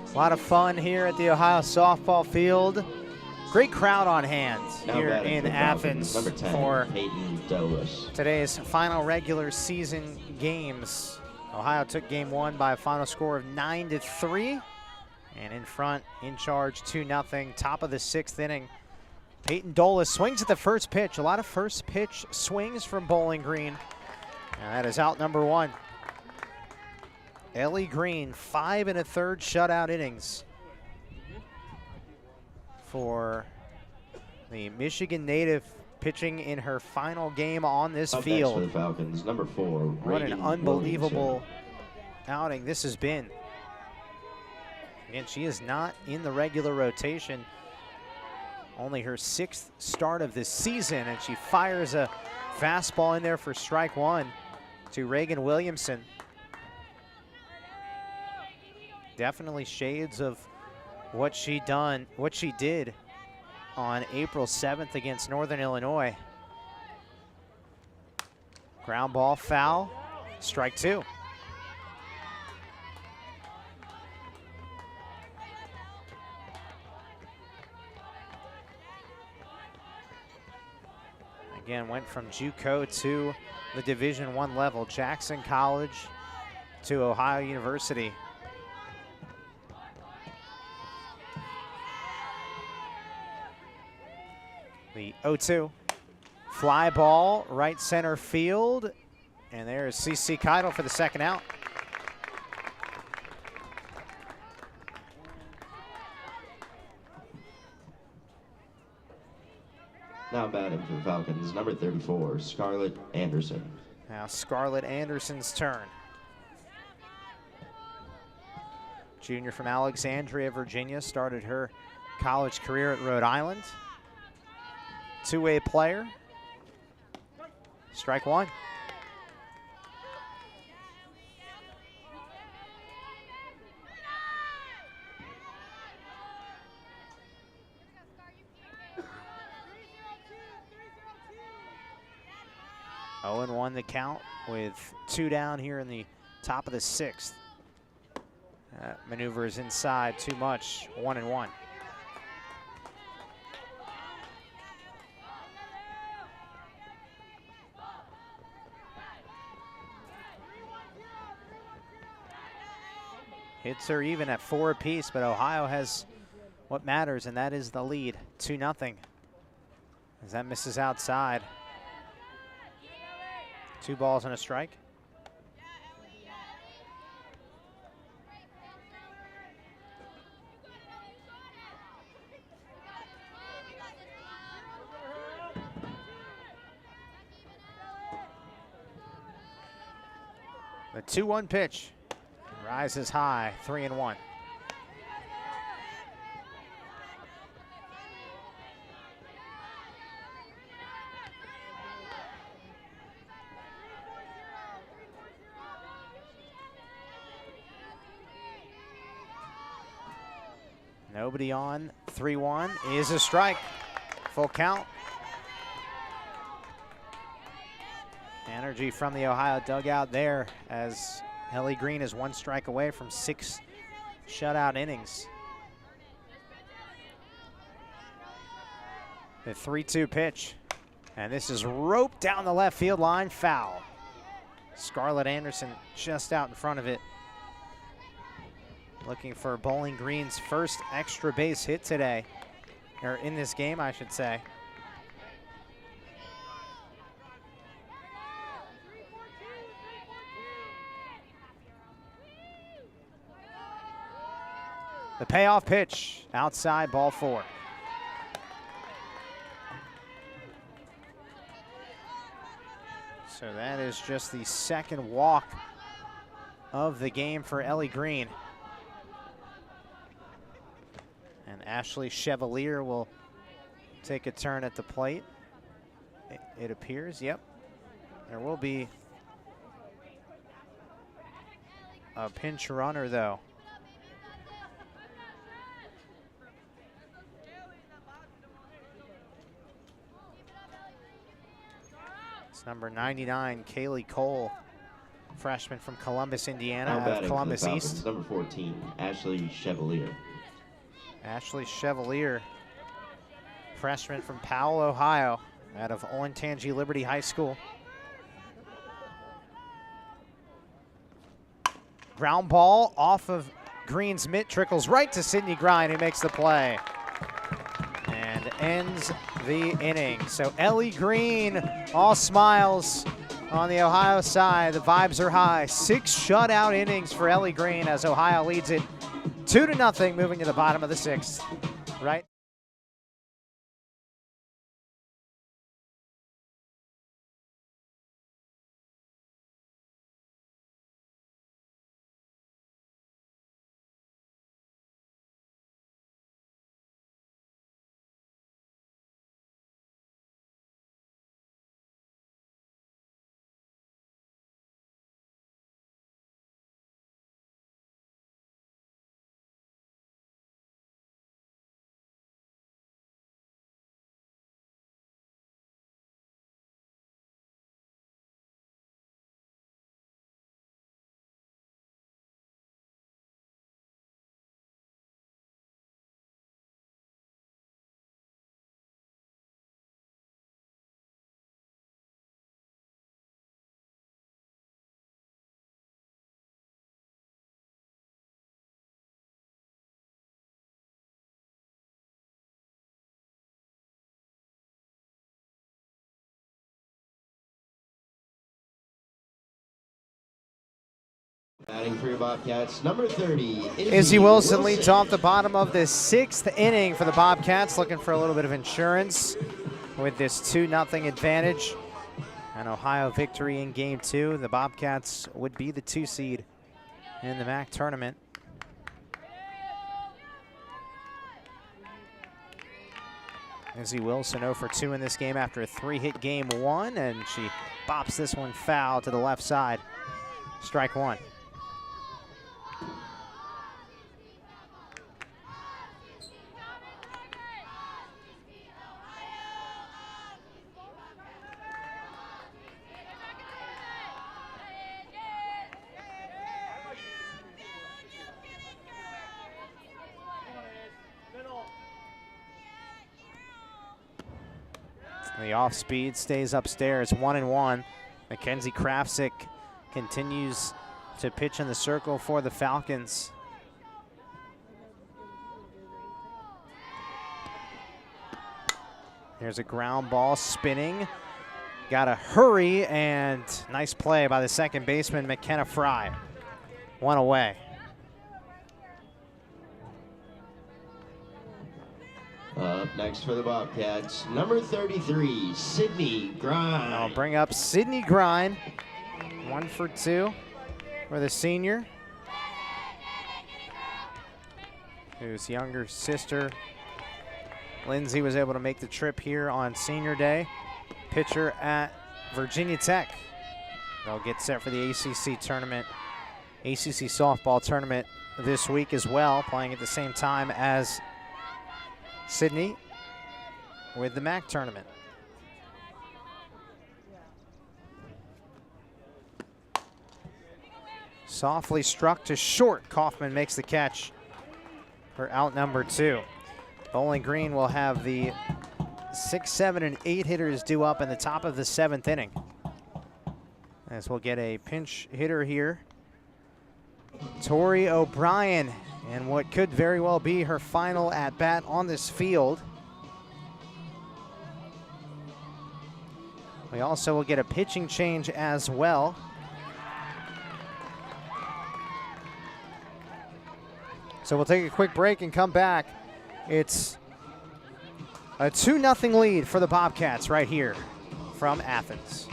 S2: A lot of fun here at the Ohio softball field. Great crowd on hand here in Athens for today's final regular season games. Ohio took game 1 by a final score of 9-3, and in front, in charge, 2-0. Top of the 6th inning. Peyton Dolis swings at the first pitch. A lot of first pitch swings from Bowling Green, and that is out number 1. Ellie Green, 5 1/3 shutout innings for the Michigan native, pitching in her final game on this field.
S1: For the Falcons, number 4.
S2: What an unbelievable outing this has been. Again, she is not in the regular rotation. Only her 6th start of this season, and she fires a fastball in there for strike 1 to Reagan Williamson. Definitely shades of what she did on April 7th against Northern Illinois. Ground ball foul, strike 2. Again, went from JUCO to the Division I level, Jackson College to Ohio University. The 0-2, fly ball, right center field, and there's CC Keitel for the second out.
S1: Now batting for the Falcons, number 34, Scarlett Anderson.
S2: Now Scarlett Anderson's turn. Junior from Alexandria, Virginia, started her college career at Rhode Island. Two-way player. Strike one. Oh, and 1 the count with 2 down here in the top of the 6th. Maneuvers inside too much. 1-1. Hits are even at 4 apiece, but Ohio has what matters, and that is the lead, 2-0. As that misses outside. 2 balls and a strike. The 2-1 pitch rises high, 3-1. Nobody on, 3-1 is a strike. Full count. Energy from the Ohio dugout there as Ellie Green is 1 strike away from 6 shutout innings. The 3-2 pitch, and this is roped down the left field line, foul. Scarlett Anderson just out in front of it. Looking for Bowling Green's first extra base hit today, or in this game, I should say. The payoff pitch, outside, ball 4. So that is just the 2nd walk of the game for Ellie Green. And Ashley Chevalier will take a turn at the plate. It appears, yep. There will be a pinch runner, though. It's number 99, Kaylee Cole, freshman from Columbus, Indiana, out of Columbus East.
S1: Number 14, Ashley Chevalier.
S2: Ashley Chevalier, freshman from Powell, Ohio, out of Olentangy Liberty High School. Ground ball off of Green's mitt, trickles right to Sydney Grind, who makes the play and ends the inning. So Ellie Green, all smiles on the Ohio side. The vibes are high. 6 shutout innings for Ellie Green as Ohio leads it 2-0, moving to the bottom of the 6th. Right.
S1: Batting for your Bobcats, number 30,
S2: Izzy Wilson leads off the bottom of the 6th inning for the Bobcats, looking for a little bit of insurance with this 2-0 advantage. An Ohio victory in Game 2. The Bobcats would be the 2 seed in the MAC tournament. Izzy Wilson 0 for 2 in this game after a 3-hit game 1, and she bops this one foul to the left side. Strike 1. The off speed stays upstairs, 1-1. Mackenzie Krafsick continues to pitch in the circle for the Falcons. There's a ground ball spinning. Got to hurry, and nice play by the second baseman, McKenna Fry. 1 away.
S1: Up next for the Bobcats, number 33, Sydney Grind.
S2: I'll bring up Sydney Grind. 1 for 2 for the senior, whose younger sister, Lindsay, was able to make the trip here on senior day. Pitcher at Virginia Tech. They'll get set for the ACC tournament, ACC softball tournament this week as well, playing at the same time as Sydney with the MAC tournament. Softly struck to short. Kaufman makes the catch for out number 2. Bowling Green will have the 6, 7, and 8 hitters due up in the top of the 7th inning, as we'll get a pinch hitter here, Tori O'Brien, and what could very well be her final at-bat on this field. We also will get a pitching change as well. So we'll take a quick break and come back. It's a 2-0 lead for the Bobcats right here from Athens.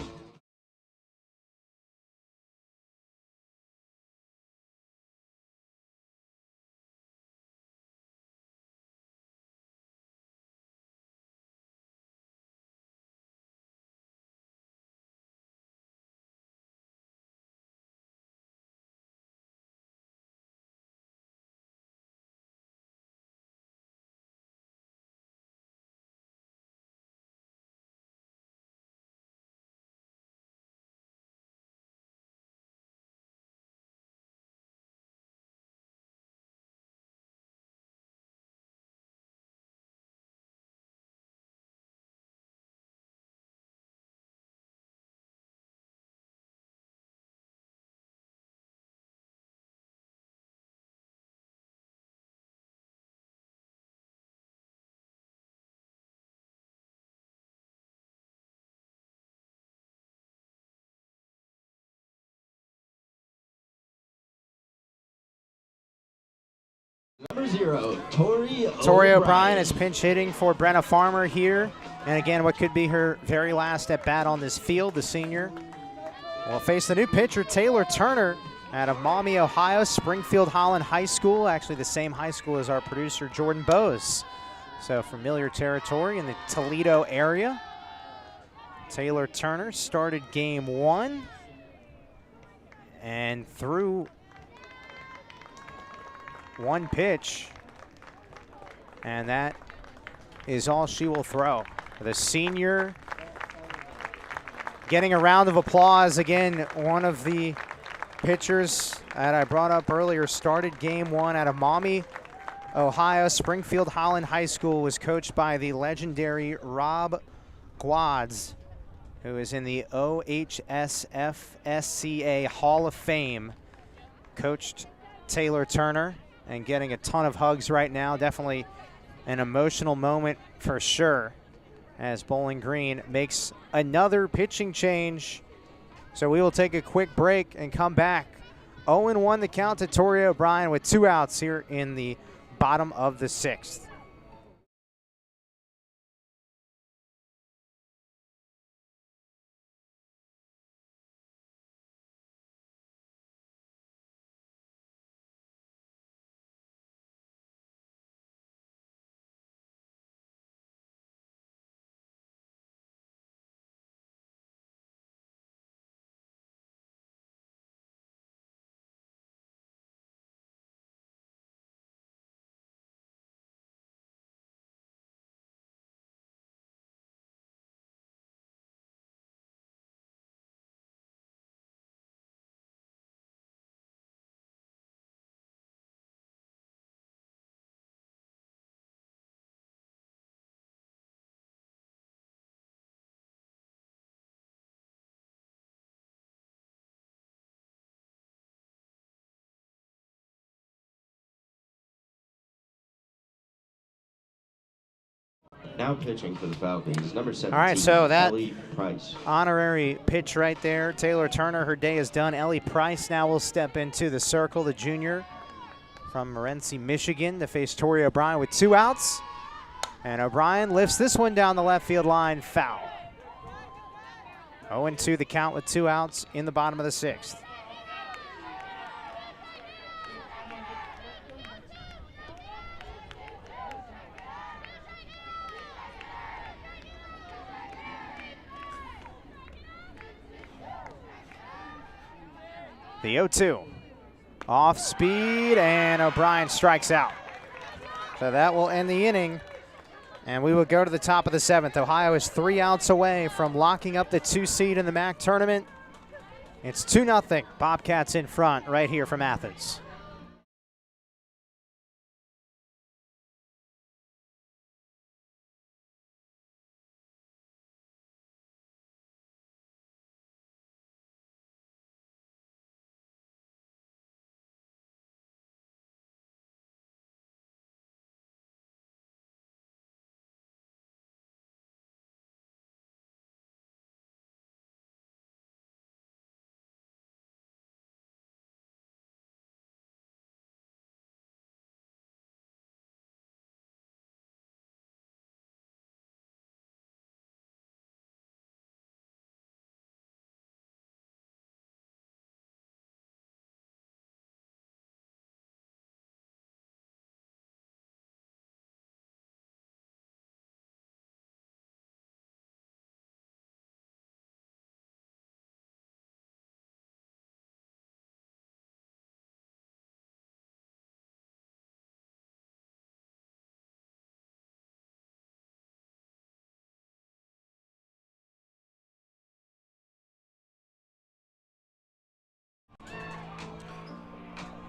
S1: Number 0, Tori
S2: O'Brien is pinch hitting for Brenna Farmer here. And again, what could be her very last at bat on this field, the senior will face the new pitcher, Taylor Turner, out of Maumee, Ohio, Springfield Holland High School, actually the same high school as our producer, Jordan Bose. So familiar territory in the Toledo area. Taylor Turner started game 1 and threw 1 pitch, and that is all she will throw. The senior getting a round of applause. Again, one of the pitchers that I brought up earlier started game 1 out of Maumee, Ohio. Springfield Holland High School was coached by the legendary Rob Guads, who is in the OHSFSCA Hall of Fame. Coached Taylor Turner and getting a ton of hugs right now. Definitely an emotional moment for sure, as Bowling Green makes another pitching change. So we will take a quick break and come back. 0-1 the count to Tori O'Brien with 2 outs here in the bottom of the 6th.
S1: Now pitching for the Falcons, number 17.
S2: All right, so that
S1: Ellie Price.
S2: honorary pitch right there. Taylor Turner, her day is done. Ellie Price now will step into the circle, the junior from Morenci, Michigan, to face Tori O'Brien with 2 outs. And O'Brien lifts this one down the left field line, foul. 0-2 the count with 2 outs in the bottom of the 6th. The 0-2. Off speed, and O'Brien strikes out. So that will end the inning. And we will go to the top of the 7th. Ohio is 3 outs away from locking up the 2 seed in the MAC tournament. It's 2-0. Bobcats in front right here from Athens.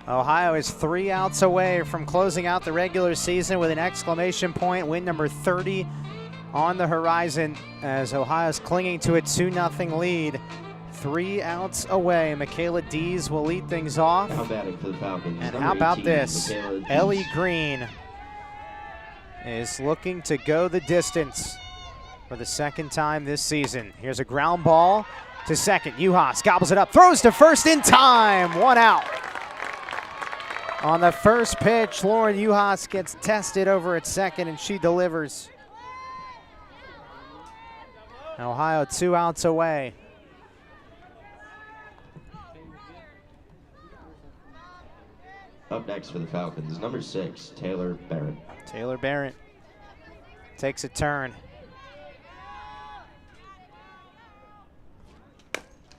S2: Ohio is 3 outs away from closing out the regular season with an exclamation point. Win number 30 on the horizon as Ohio's clinging to a 2-0 lead. 3 outs away. Michaela Dees will lead things off.
S1: Now batting for the Falcons.
S2: And
S1: number
S2: how about
S1: 18,
S2: this? Ellie
S1: Dees.
S2: Green is looking to go the distance for the 2nd time this season. Here's a ground ball to second. Uhas gobbles it up, throws to first in time. 1 out. On the first pitch, Lauren Uhas gets tested over at second, and she delivers. Ohio 2 outs away.
S1: Up next for the Falcons, number 6, Taylor Barrett.
S2: Taylor Barrett takes a turn.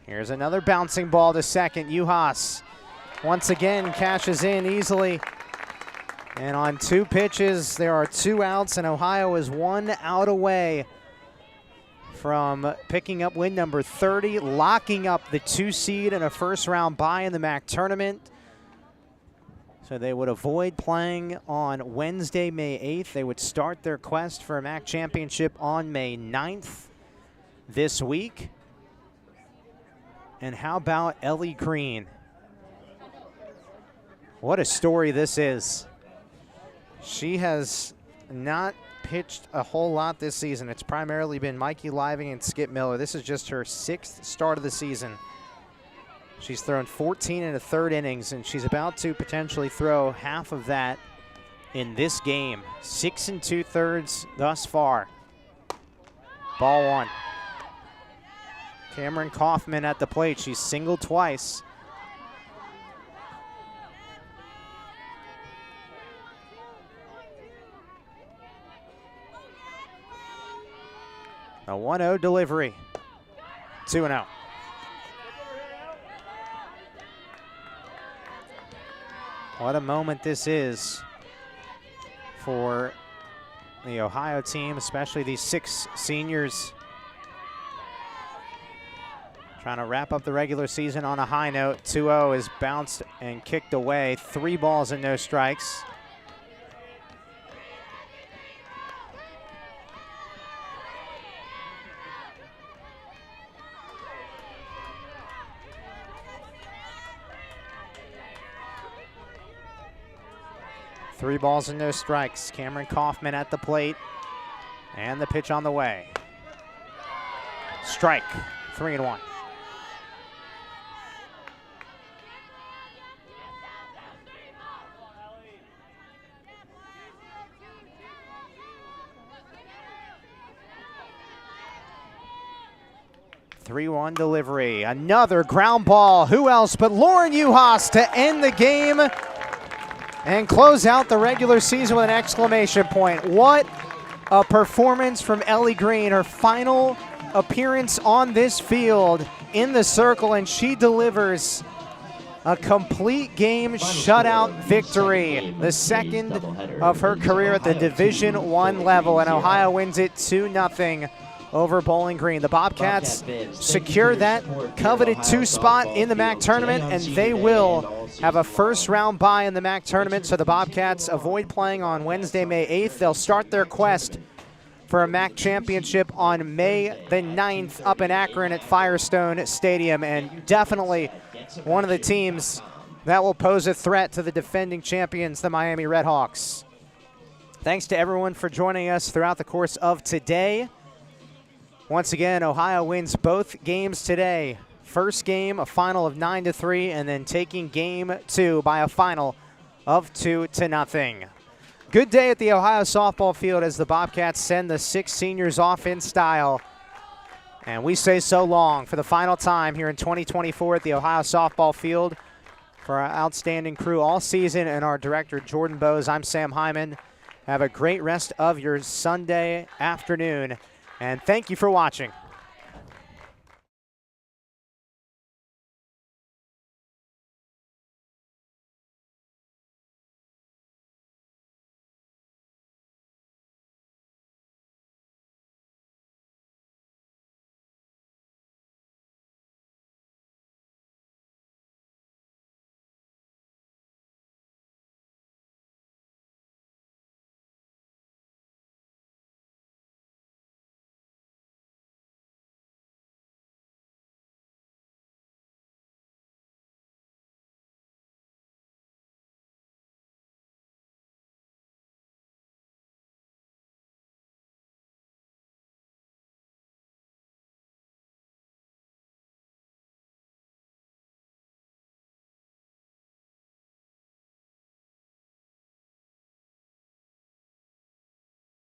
S2: Here's another bouncing ball to second. Uhas once again cashes in easily. And on 2 pitches, there are 2 outs, and Ohio is 1 out away from picking up win number 30, locking up the 2 seed and a first-round bye in the MAC tournament. So they would avoid playing on Wednesday, May 8th. They would start their quest for a MAC championship on May 9th this week. And how about Ellie Green? What a story this is. She has not pitched a whole lot this season. It's primarily been Mikey Living and Skip Miller. This is just her 6th start of the season. She's thrown 14 1/3 innings, and she's about to potentially throw half of that in this game. 6 2/3 thus far. Ball 1. Cameron Kaufman at the plate. She's singled twice. A 1-0 delivery. 2-0. What a moment this is for the Ohio team, especially these 6 seniors. Trying to wrap up the regular season on a high note. 2-0 is bounced and kicked away. 3 balls and no strikes. Three balls and no strikes. Cameron Kaufman at the plate. And the pitch on the way. Strike, 3-1. Three-one delivery. Another ground ball. Who else but Lauren Uhas to end the game and close out the regular season with an exclamation point. What a performance from Ellie Green. Her final appearance on this field in the circle, and she delivers a complete game shutout victory. The second of her career at the Division I level, and Ohio wins it 2-0 over Bowling Green. The Bobcats secure that coveted 2 spot in the MAC tournament, and they will have a first-round bye in the MAC tournament, so the Bobcats avoid playing on Wednesday, May 8th. They'll start their quest for a MAC championship on May the 9th up in Akron at Firestone Stadium, and definitely one of the teams that will pose a threat to the defending champions, the Miami Redhawks. Thanks to everyone for joining us throughout the course of today. Once again, Ohio wins both games today. First game, a final of 9-3, and then taking game 2 by a final of 2-0. Good day at the Ohio softball field as the Bobcats send the 6 seniors off in style. And we say so long for the final time here in 2024 at the Ohio softball field. For our outstanding crew all season and our director, Jordan Bowes, I'm Sam Hyman. Have a great rest of your Sunday afternoon, and thank you for watching.